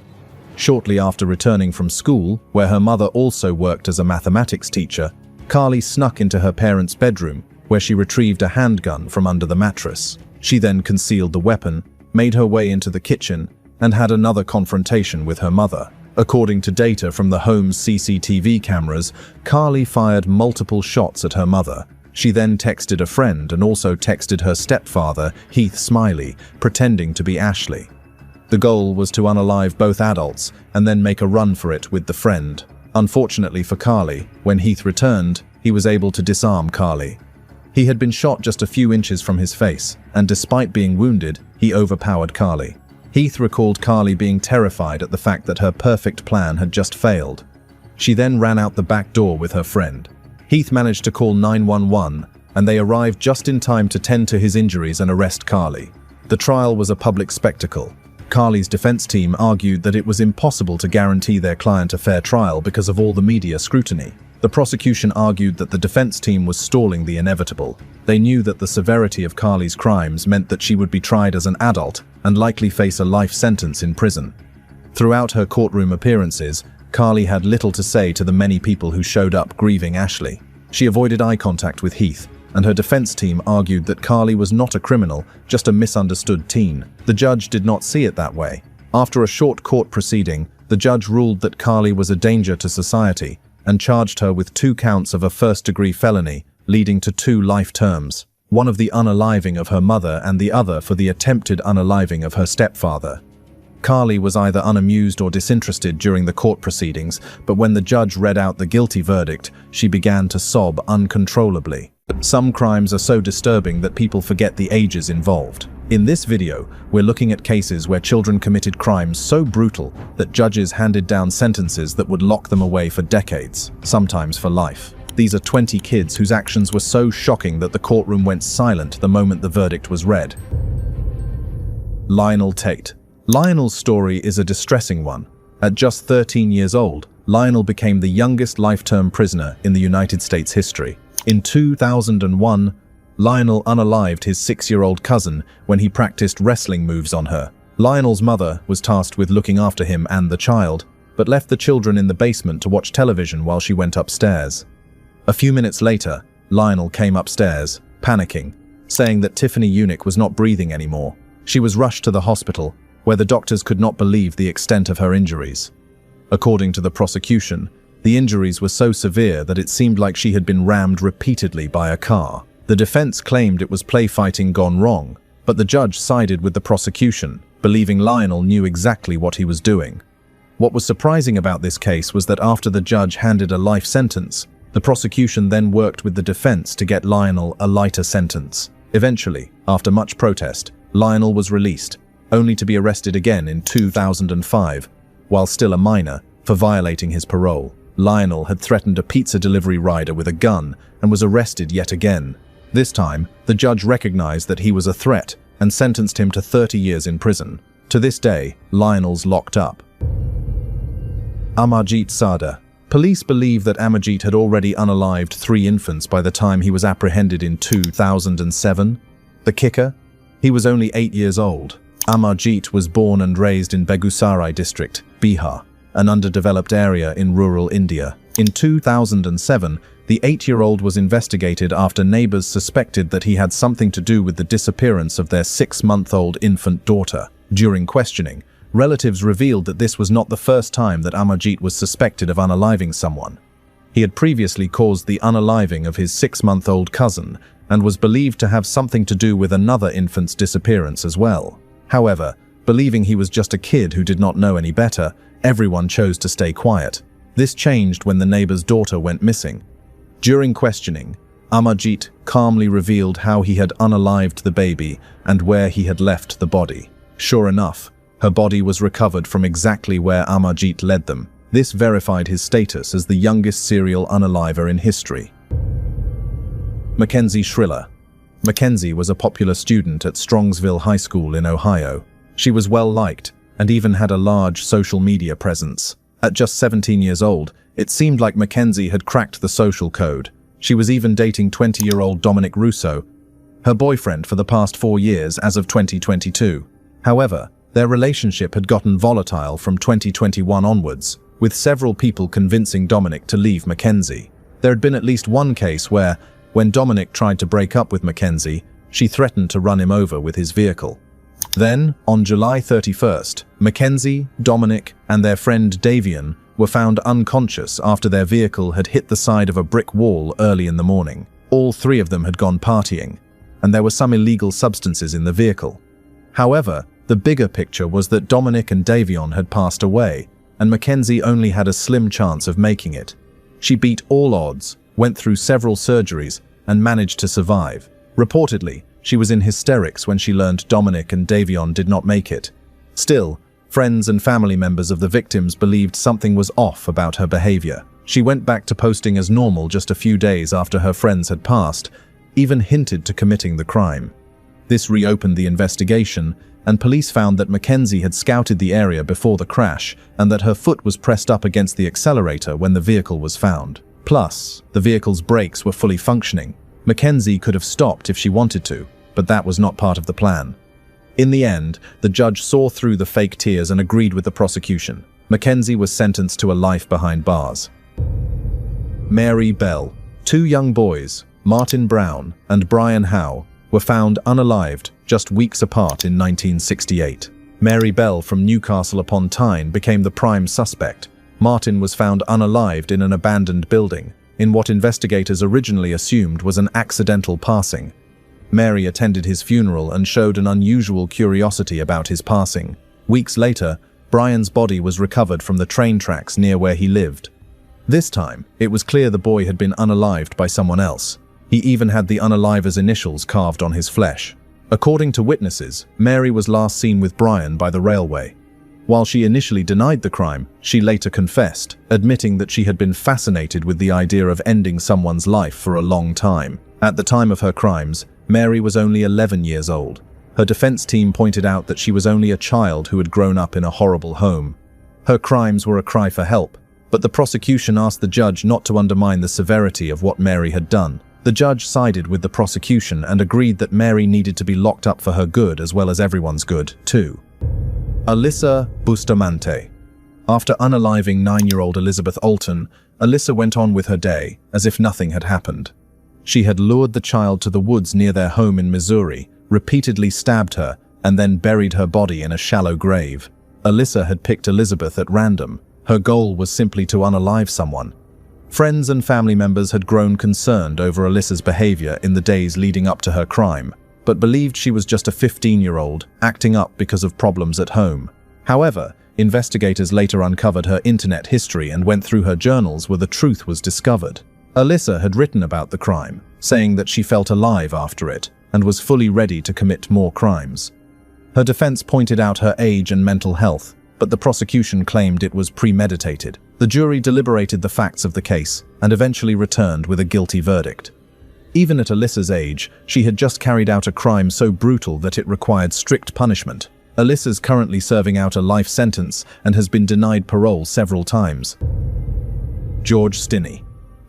Shortly after returning from school, where her mother also worked as a mathematics teacher, Carly snuck into her parents' bedroom, where she retrieved a handgun from under the mattress. She then concealed the weapon, made her way into the kitchen, and had another confrontation with her mother. According to data from the home's CCTV cameras, Carly fired multiple shots at her mother. She then texted a friend and also texted her stepfather, Heath Smiley, pretending to be Ashley. The goal was to unalive both adults and then make a run for it with the friend. Unfortunately for Carly, when Heath returned, he was able to disarm Carly. He had been shot just a few inches from his face, and despite being wounded, he overpowered Carly. Heath recalled Carly being terrified at the fact that her perfect plan had just failed. She then ran out the back door with her friend. Heath managed to call 911, and they arrived just in time to tend to his injuries and arrest Carly. The trial was a public spectacle. Carly's defense team argued that it was impossible to guarantee their client a fair trial because of all the media scrutiny. The prosecution argued that the defense team was stalling the inevitable. They knew that the severity of Carly's crimes meant that she would be tried as an adult and likely face a life sentence in prison. Throughout her courtroom appearances, Carly had little to say to the many people who showed up grieving Ashley. She avoided eye contact with Heath, and her defense team argued that Carly was not a criminal, just a misunderstood teen. The judge did not see it that way. After a short court proceeding, the judge ruled that Carly was a danger to society and charged her with 2 counts of a first-degree felony, leading to 2 life terms, one of the unaliving of her mother and the other for the attempted unaliving of her stepfather. Carly was either unamused or disinterested during the court proceedings, but when the judge read out the guilty verdict, she began to sob uncontrollably. Some crimes are so disturbing that people forget the ages involved. In this video, we're looking at cases where children committed crimes so brutal that judges handed down sentences that would lock them away for decades, sometimes for life. These are 20 kids whose actions were so shocking that the courtroom went silent the moment the verdict was read. Lionel Tate. Lionel's story is a distressing one. At just 13 years old, Lionel became the youngest life-term prisoner in the United States history. In 2001, Lionel unalived his 6-year-old cousin when he practiced wrestling moves on her. Lionel's mother was tasked with looking after him and the child, but left the children in the basement to watch television while she went upstairs. A few minutes later, Lionel came upstairs, panicking, saying that Tiffany Unick was not breathing anymore. She was rushed to the hospital, where the doctors could not believe the extent of her injuries. According to the prosecution, the injuries were so severe that it seemed like she had been rammed repeatedly by a car. The defense claimed it was play fighting gone wrong, but the judge sided with the prosecution, believing Lionel knew exactly what he was doing. What was surprising about this case was that after the judge handed a life sentence, the prosecution then worked with the defense to get Lionel a lighter sentence. Eventually, after much protest, Lionel was released, only to be arrested again in 2005, while still a minor, for violating his parole. Lionel had threatened a pizza delivery rider with a gun and was arrested yet again. This time, the judge recognized that he was a threat and sentenced him to 30 years in prison. To this day, Lionel's locked up. Amajit Sarda. Police believe that Amajit had already unalived 3 infants by the time he was apprehended in 2007. The kicker? He was only 8 years old. Amajit was born and raised in Begusarai district, Bihar, an underdeveloped area in rural India. In 2007, the 8-year-old was investigated after neighbors suspected that he had something to do with the disappearance of their 6-month-old infant daughter. During questioning, relatives revealed that this was not the first time that Amajit was suspected of unaliving someone. He had previously caused the unaliving of his 6-month-old cousin and was believed to have something to do with another infant's disappearance as well. However, believing he was just a kid who did not know any better, everyone chose to stay quiet. This changed when the neighbor's daughter went missing. During questioning, Amajit calmly revealed how he had unalived the baby and where he had left the body. Sure enough, her body was recovered from exactly where Amajit led them. This verified his status as the youngest serial unaliver in history. McKenzie Shirilla. McKenzie was a popular student at Strongsville High School in Ohio. She was well liked and even had a large social media presence. At just 17 years old, it seemed like McKenzie had cracked the social code. She was even dating 20-year-old Dominic Russo, her boyfriend for the past 4 years as of 2022. However, their relationship had gotten volatile from 2021 onwards, with several people convincing Dominic to leave McKenzie. There had been at least one case where, when Dominic tried to break up with McKenzie, she threatened to run him over with his vehicle. Then, on July 31st, McKenzie, Dominic, and their friend Davian were found unconscious after their vehicle had hit the side of a brick wall early in the morning. All 3 of them had gone partying, and there were some illegal substances in the vehicle. However, the bigger picture was that Dominic and Davion had passed away, and McKenzie only had a slim chance of making it. She beat all odds, went through several surgeries, and managed to survive. Reportedly, she was in hysterics when she learned Dominic and Davion did not make it. Still, friends and family members of the victims believed something was off about her behavior. She went back to posting as normal just a few days after her friends had passed, even hinted to committing the crime. This reopened the investigation, and police found that McKenzie had scouted the area before the crash and that her foot was pressed up against the accelerator when the vehicle was found. Plus, the vehicle's brakes were fully functioning. McKenzie could have stopped if she wanted to, but that was not part of the plan. In the end, the judge saw through the fake tears and agreed with the prosecution. McKenzie was sentenced to a life behind bars. Mary Bell. 2 young boys, Martin Brown and Brian Howe, were found unalived just weeks apart in 1968. Mary Bell from Newcastle upon Tyne became the prime suspect. Martin was found unalived in an abandoned building, in what investigators originally assumed was an accidental passing. Mary attended his funeral and showed an unusual curiosity about his passing. Weeks later, Brian's body was recovered from the train tracks near where he lived. This time, it was clear the boy had been unalived by someone else. He even had the unaliver's initials carved on his flesh. According to witnesses, Mary was last seen with Brian by the railway. While she initially denied the crime, she later confessed, admitting that she had been fascinated with the idea of ending someone's life for a long time. At the time of her crimes, Mary was only 11 years old. Her defense team pointed out that she was only a child who had grown up in a horrible home. Her crimes were a cry for help, but the prosecution asked the judge not to undermine the severity of what Mary had done. The judge sided with the prosecution and agreed that Mary needed to be locked up for her good as well as everyone's good, too. Alyssa Bustamante. After unaliving 9-year-old Elizabeth Alton, Alyssa went on with her day as if nothing had happened. She had lured the child to the woods near their home in Missouri, repeatedly stabbed her, and then buried her body in a shallow grave. Alyssa had picked Elizabeth at random. Her goal was simply to unalive someone. Friends and family members had grown concerned over Alyssa's behavior in the days leading up to her crime. but believed she was just a 15-year-old acting up because of problems at home. However, investigators later uncovered her internet history and went through her journals where the truth was discovered. Alyssa had written about the crime, saying that she felt alive after it and was fully ready to commit more crimes. Her defense pointed out her age and mental health, but the prosecution claimed it was premeditated. The jury deliberated the facts of the case and eventually returned with a guilty verdict. Even at Alyssa's age, she had just carried out a crime so brutal that it required strict punishment. Alyssa's currently serving out a life sentence and has been denied parole several times. George Stinney.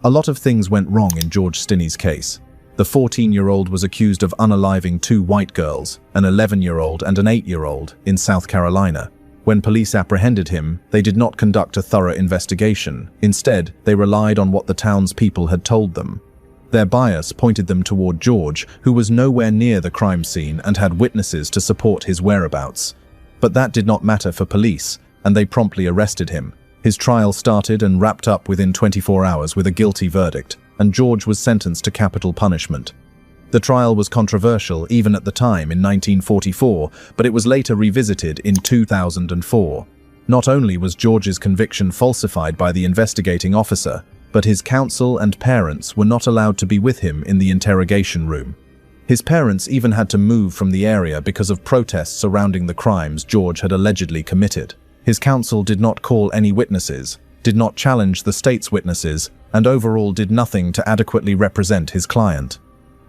A lot of things went wrong in George Stinney's case. The 14-year-old was accused of unaliving 2 white girls, an 11-year-old and an 8-year-old, in South Carolina. When police apprehended him, they did not conduct a thorough investigation. Instead, they relied on what the townspeople had told them. Their bias pointed them toward George, who was nowhere near the crime scene and had witnesses to support his whereabouts. But that did not matter for police, and they promptly arrested him. His trial started and wrapped up within 24 hours with a guilty verdict, and George was sentenced to capital punishment. The trial was controversial even at the time in 1944, but it was later revisited in 2004. Not only was George's conviction falsified by the investigating officer, but his counsel and parents were not allowed to be with him in the interrogation room. His parents even had to move from the area because of protests surrounding the crimes George had allegedly committed. His counsel did not call any witnesses, did not challenge the state's witnesses, and overall did nothing to adequately represent his client.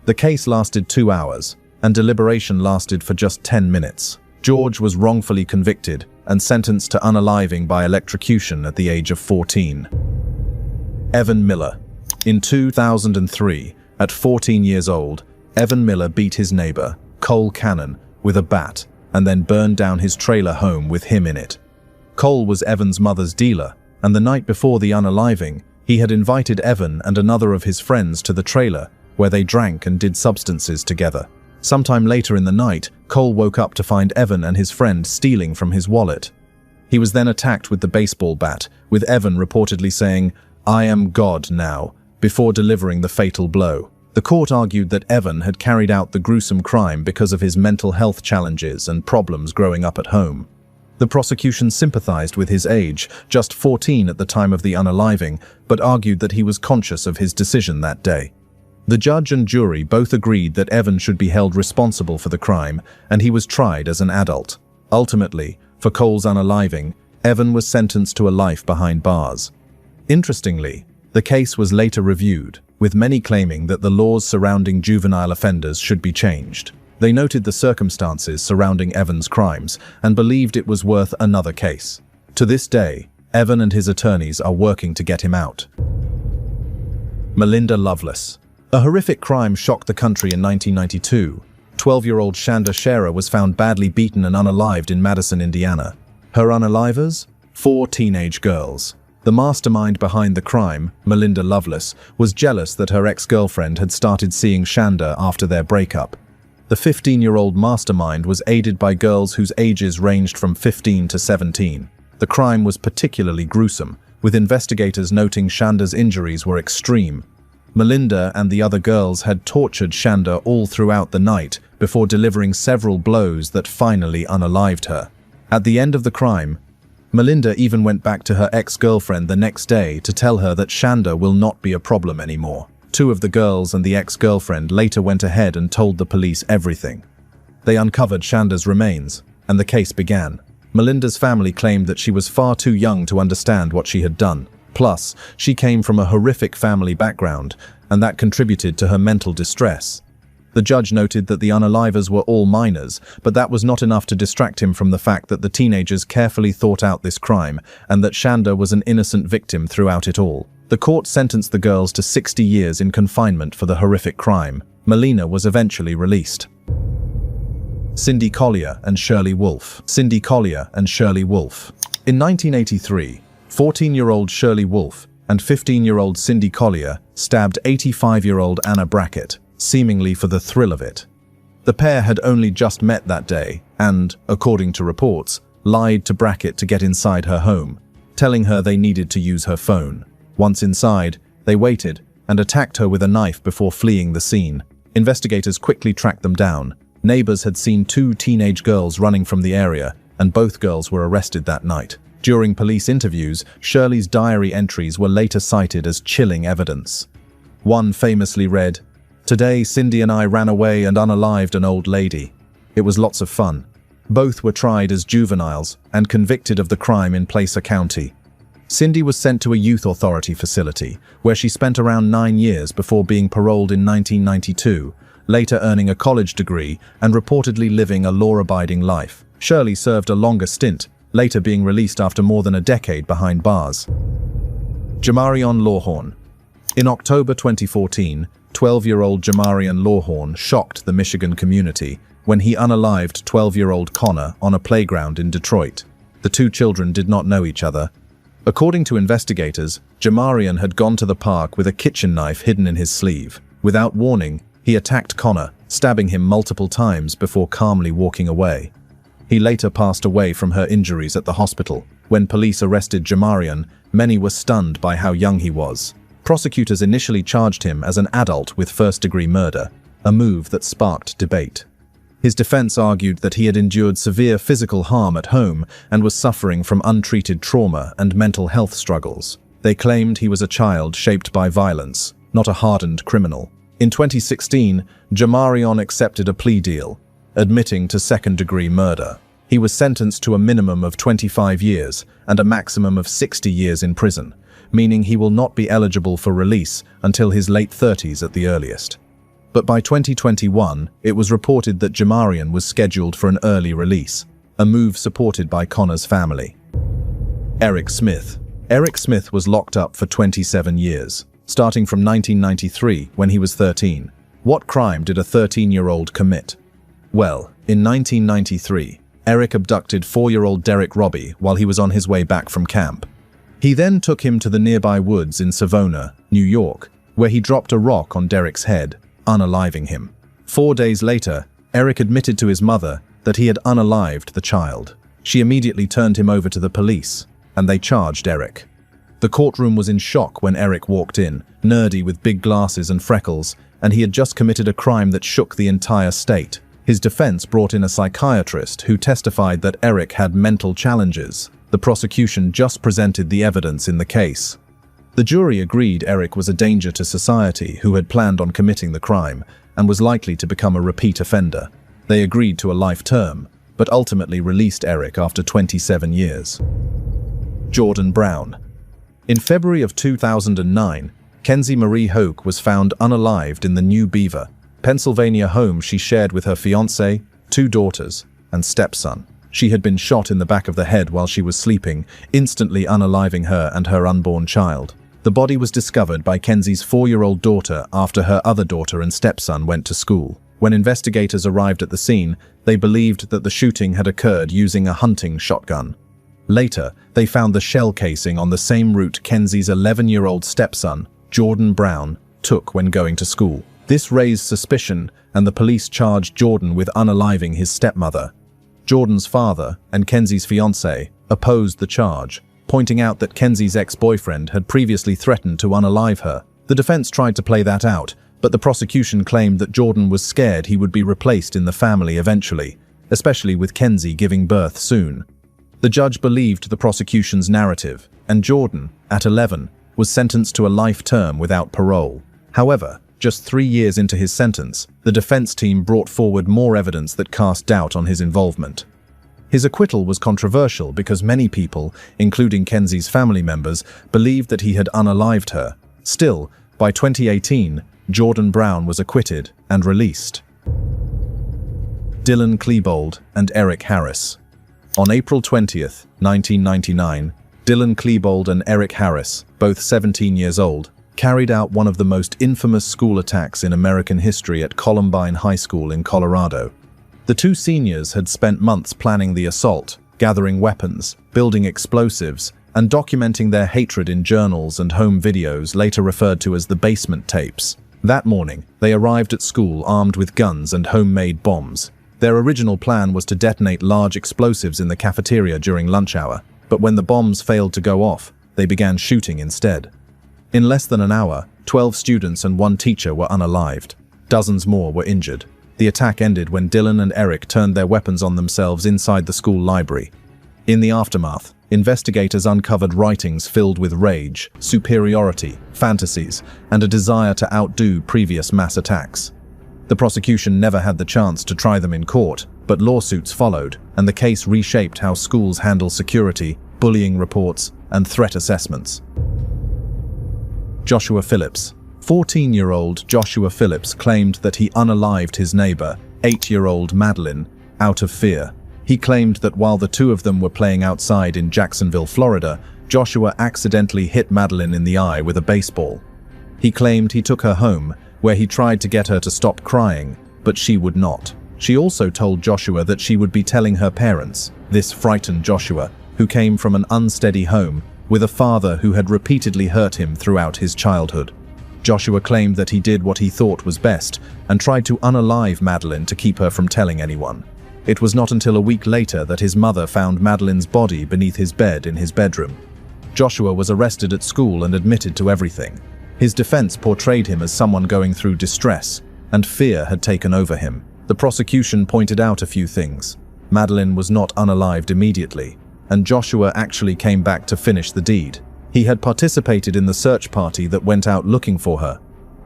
The case lasted 2 hours, and deliberation lasted for just 10 minutes. George was wrongfully convicted and sentenced to unaliving by electrocution at the age of 14. Evan Miller. In 2003, at 14 years old, Evan Miller beat his neighbor, Cole Cannon, with a bat and then burned down his trailer home with him in it. Cole was Evan's mother's dealer, and the night before the unaliving, he had invited Evan and another of his friends to the trailer, where they drank and did substances together. Sometime later in the night, Cole woke up to find Evan and his friend stealing from his wallet. He was then attacked with the baseball bat, with Evan reportedly saying, "I am God now," before delivering the fatal blow. The court argued that Evan had carried out the gruesome crime because of his mental health challenges and problems growing up at home. The prosecution sympathized with his age, just 14 at the time of the unaliving, but argued that he was conscious of his decision that day. The judge and jury both agreed that Evan should be held responsible for the crime, and he was tried as an adult. Ultimately, for Cole's unaliving, Evan was sentenced to a life behind bars. Interestingly, the case was later reviewed, with many claiming that the laws surrounding juvenile offenders should be changed. They noted the circumstances surrounding Evan's crimes and believed it was worth another case. To this day, Evan and his attorneys are working to get him out. Melinda Loveless. A horrific crime shocked the country in 1992. 12-year-old Shanda Sharer was found badly beaten and unalived in Madison, Indiana. Her unalivers? 4 teenage girls. The mastermind behind the crime, Melinda Loveless, was jealous that her ex-girlfriend had started seeing Shanda after their breakup. The 15-year-old mastermind was aided by girls whose ages ranged from 15 to 17. The crime was particularly gruesome, with investigators noting Shanda's injuries were extreme. Melinda and the other girls had tortured Shanda all throughout the night before delivering several blows that finally unalived her. At the end of the crime, Melinda even went back to her ex-girlfriend the next day to tell her that Shanda will not be a problem anymore. 2 of the girls and the ex-girlfriend later went ahead and told the police everything. They uncovered Shanda's remains, and the case began. Melinda's family claimed that she was far too young to understand what she had done. Plus, she came from a horrific family background, and that contributed to her mental distress. The judge noted that the unalivers were all minors, but that was not enough to distract him from the fact that the teenagers carefully thought out this crime, and that Shanda was an innocent victim throughout it all. The court sentenced the girls to 60 years in confinement for the horrific crime. Melina was eventually released. Cindy Collier and Shirley Wolfe. Cindy Collier and Shirley Wolfe. In 1983, 14-year-old Shirley Wolfe and 15-year-old Cindy Collier stabbed 85-year-old Anna Brackett, seemingly for the thrill of it. The pair had only just met that day and, according to reports, lied to Brackett to get inside her home, telling her they needed to use her phone. Once inside, they waited and attacked her with a knife before fleeing the scene. Investigators quickly tracked them down. Neighbors had seen two teenage girls running from the area, and both girls were arrested that night. During police interviews, Shirley's diary entries were later cited as chilling evidence. One famously read, "Today, Cindy and I ran away and unalived an old lady. It was lots of fun." Both were tried as juveniles and convicted of the crime in Placer County. Cindy was sent to a youth authority facility, where she spent around 9 years before being paroled in 1992, later earning a college degree and reportedly living a law-abiding life. Shirley served a longer stint, later being released after more than a decade behind bars. Jamarian Law Horn. In October 2014, 12-year-old Jamarian Law Horn shocked the Michigan community when he unalived 12-year-old Connor on a playground in Detroit. The two children did not know each other. According to investigators, Jamarian had gone to the park with a kitchen knife hidden in his sleeve. Without warning, he attacked Connor, stabbing him multiple times before calmly walking away. He later passed away from her injuries at the hospital. When police arrested Jamarian, many were stunned by how young he was. Prosecutors initially charged him as an adult with first-degree murder, a move that sparked debate. His defense argued that he had endured severe physical harm at home and was suffering from untreated trauma and mental health struggles. They claimed he was a child shaped by violence, not a hardened criminal. In 2016, Jamarian accepted a plea deal, admitting to second-degree murder. He was sentenced to a minimum of 25 years and a maximum of 60 years in prison, meaning he will not be eligible for release until his late 30s at the earliest. But by 2021, it was reported that Jamarian was scheduled for an early release, a move supported by Connor's family. Eric Smith. Eric Smith was locked up for 27 years, starting from 1993 when he was 13. What crime did a 13-year-old commit? Well, in 1993, Eric abducted 4-year-old Derek Robbie while he was on his way back from camp. He then took him to the nearby woods in Savona, New York, where he dropped a rock on Derek's head, unaliving him. 4 days later, Eric admitted to his mother that he had unalived the child. She immediately turned him over to the police, and they charged Eric. The courtroom was in shock when Eric walked in, nerdy with big glasses and freckles, and he had just committed a crime that shook the entire state. His defense brought in a psychiatrist who testified that Eric had mental challenges. The prosecution just presented the evidence in the case. The jury agreed Eric was a danger to society who had planned on committing the crime and was likely to become a repeat offender. They agreed to a life term, but ultimately released Eric after 27 years. Jordan Brown. In February of 2009, Kenzie Marie Hoke was found unalived in the New Beaver, Pennsylvania home she shared with her fiancé, 2 daughters, and stepson. She had been shot in the back of the head while she was sleeping, instantly unaliving her and her unborn child. The body was discovered by Kenzie's 4-year-old daughter after her other daughter and stepson went to school. When investigators arrived at the scene, they believed that the shooting had occurred using a hunting shotgun. Later, they found the shell casing on the same route Kenzie's 11-year-old stepson, Jordan Brown, took when going to school. This raised suspicion, and the police charged Jordan with unaliving his stepmother. Jordan's father and Kenzie's fiancé opposed the charge, pointing out that Kenzie's ex-boyfriend had previously threatened to unalive her. The defense tried to play that out, but the prosecution claimed that Jordan was scared he would be replaced in the family eventually, especially with Kenzie giving birth soon. The judge believed the prosecution's narrative, and Jordan, at 11, was sentenced to a life term without parole. However, just 3 years into his sentence, the defense team brought forward more evidence that cast doubt on his involvement. His acquittal was controversial because many people, including Kenzie's family members, believed that he had unalived her. Still, by 2018, Jordan Brown was acquitted and released. Dylan Klebold and Eric Harris. On April 20th, 1999, Dylan Klebold and Eric Harris, both 17 years old, carried out one of the most infamous school attacks in American history at Columbine High School in Colorado. The two seniors had spent months planning the assault, gathering weapons, building explosives, and documenting their hatred in journals and home videos later referred to as the basement tapes. That morning, they arrived at school armed with guns and homemade bombs. Their original plan was to detonate large explosives in the cafeteria during lunch hour, but when the bombs failed to go off, they began shooting instead. In less than an hour, 12 students and 1 teacher were unalived. Dozens more were injured. The attack ended when Dylan and Eric turned their weapons on themselves inside the school library. In the aftermath, investigators uncovered writings filled with rage, superiority, fantasies, and a desire to outdo previous mass attacks. The prosecution never had the chance to try them in court, but lawsuits followed, and the case reshaped how schools handle security, bullying reports, and threat assessments. Joshua Phillips. 14-year-old Joshua Phillips claimed that he unalived his neighbor, 8-year-old Madeline, out of fear. He claimed that while the two of them were playing outside in Jacksonville, Florida, Joshua accidentally hit Madeline in the eye with a baseball. He claimed he took her home, where he tried to get her to stop crying, but she would not. She also told Joshua that she would be telling her parents. This frightened Joshua, who came from an unsteady home, with a father who had repeatedly hurt him throughout his childhood. Joshua claimed that he did what he thought was best and tried to unalive Madeline to keep her from telling anyone. It was not until a week later that his mother found Madeline's body beneath his bed in his bedroom. Joshua was arrested at school and admitted to everything. His defense portrayed him as someone going through distress, and fear had taken over him. The prosecution pointed out a few things. Madeline was not unalived immediately, and Joshua actually came back to finish the deed. He had participated in the search party that went out looking for her.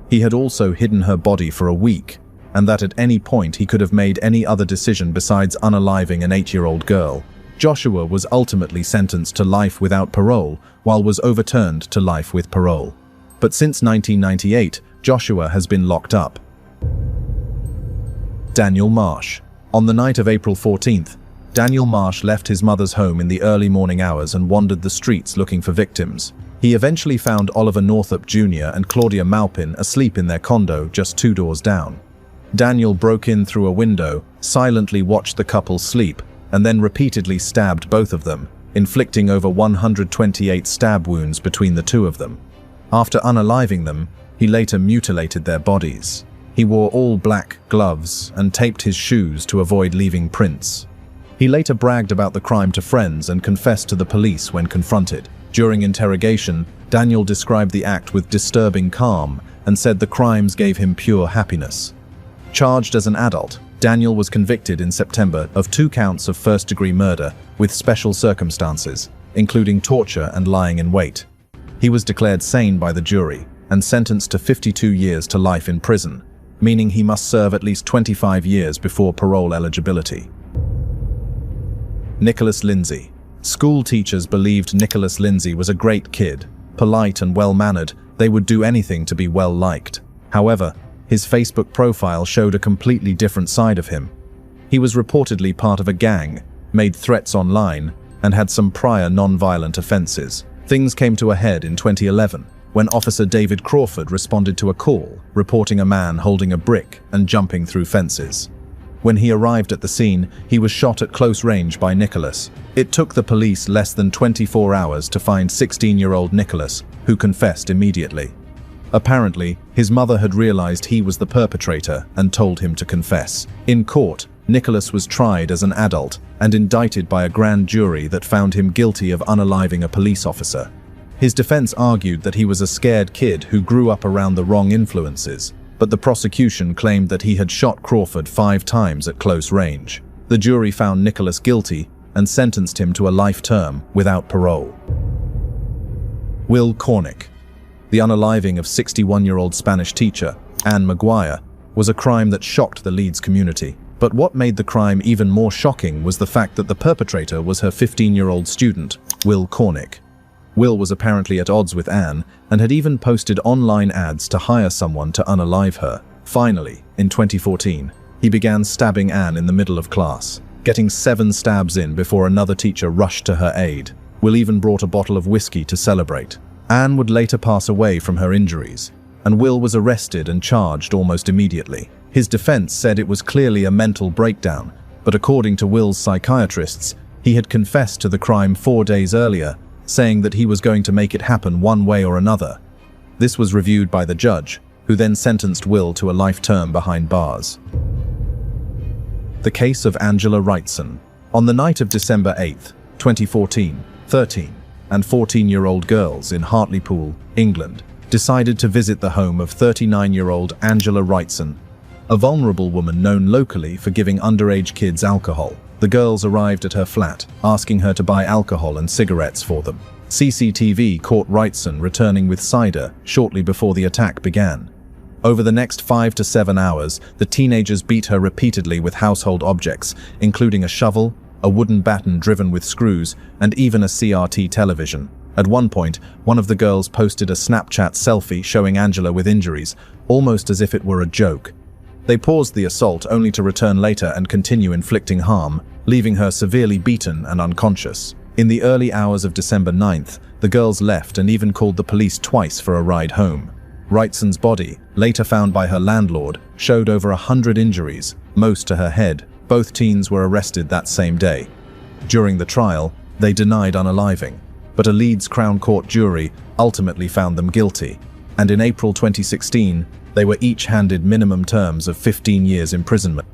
He had also hidden her body for a week, and that at any point he could have made any other decision besides unaliving an 8-year-old girl. Joshua was ultimately sentenced to life without parole, while was overturned to life with parole. But since 1998, Joshua has been locked up. Daniel Marsh. On the night of April 14th, Daniel Marsh left his mother's home in the early morning hours and wandered the streets looking for victims. He eventually found Oliver Northup Jr. and Claudia Maupin asleep in their condo just 2 doors down. Daniel broke in through a window, silently watched the couple sleep, and then repeatedly stabbed both of them, inflicting over 128 stab wounds between the two of them. After unaliving them, he later mutilated their bodies. He wore all black gloves and taped his shoes to avoid leaving prints. He later bragged about the crime to friends and confessed to the police when confronted. During interrogation, Daniel described the act with disturbing calm and said the crimes gave him pure happiness. Charged as an adult, Daniel was convicted in September of 2 counts of first-degree murder with special circumstances, including torture and lying in wait. He was declared sane by the jury and sentenced to 52 years to life in prison, meaning he must serve at least 25 years before parole eligibility. Nicholas Lindsay. School teachers believed Nicholas Lindsay was a great kid, polite and well-mannered. They would do anything to be well-liked. However, his Facebook profile showed a completely different side of him. He was reportedly part of a gang, made threats online, and had some prior non-violent offenses. Things came to a head in 2011, when Officer David Crawford responded to a call, reporting a man holding a brick and jumping through fences. When he arrived at the scene, he was shot at close range by Nicholas. It took the police less than 24 hours to find 16-year-old Nicholas, who confessed immediately. Apparently, his mother had realized he was the perpetrator and told him to confess. In court, Nicholas was tried as an adult and indicted by a grand jury that found him guilty of unaliving a police officer. His defense argued that he was a scared kid who grew up around the wrong influences, but the prosecution claimed that he had shot Crawford 5 times at close range. The jury found Nicholas guilty and sentenced him to a life term without parole. Will Cornick. The unaliving of 61-year-old Spanish teacher, Anne Maguire, was a crime that shocked the Leeds community. But what made the crime even more shocking was the fact that the perpetrator was her 15-year-old student, Will Cornick. Will was apparently at odds with Anne and had even posted online ads to hire someone to unalive her. Finally, in 2014, he began stabbing Anne in the middle of class, getting 7 stabs in before another teacher rushed to her aid. Will even brought a bottle of whiskey to celebrate. Anne would later pass away from her injuries, and Will was arrested and charged almost immediately. His defense said it was clearly a mental breakdown, but according to Will's psychiatrists, he had confessed to the crime 4 days earlier, saying that he was going to make it happen one way or another. This was reviewed by the judge, who then sentenced Will to a life term behind bars. The case of Angela Wrightson. On the night of December 8, 2014, 13 and 14-year-old girls in Hartlepool, England, decided to visit the home of 39-year-old Angela Wrightson, a vulnerable woman known locally for giving underage kids alcohol. The girls arrived at her flat, asking her to buy alcohol and cigarettes for them. CCTV caught Wrightson returning with cider shortly before the attack began. Over the next 5 to 7 hours, the teenagers beat her repeatedly with household objects, including a shovel, a wooden baton driven with screws, and even a CRT television. At one point, one of the girls posted a Snapchat selfie showing Angela with injuries, almost as if it were a joke. They paused the assault only to return later and continue inflicting harm, leaving her severely beaten and unconscious. In the early hours of December 9th, the girls left and even called the police twice for a ride home. Wrightson's body, later found by her landlord, showed over 100 injuries, most to her head. Both teens were arrested that same day. During the trial, they denied unaliving, but a Leeds Crown Court jury ultimately found them guilty, and in April 2016, they were each handed minimum terms of 15 years imprisonment.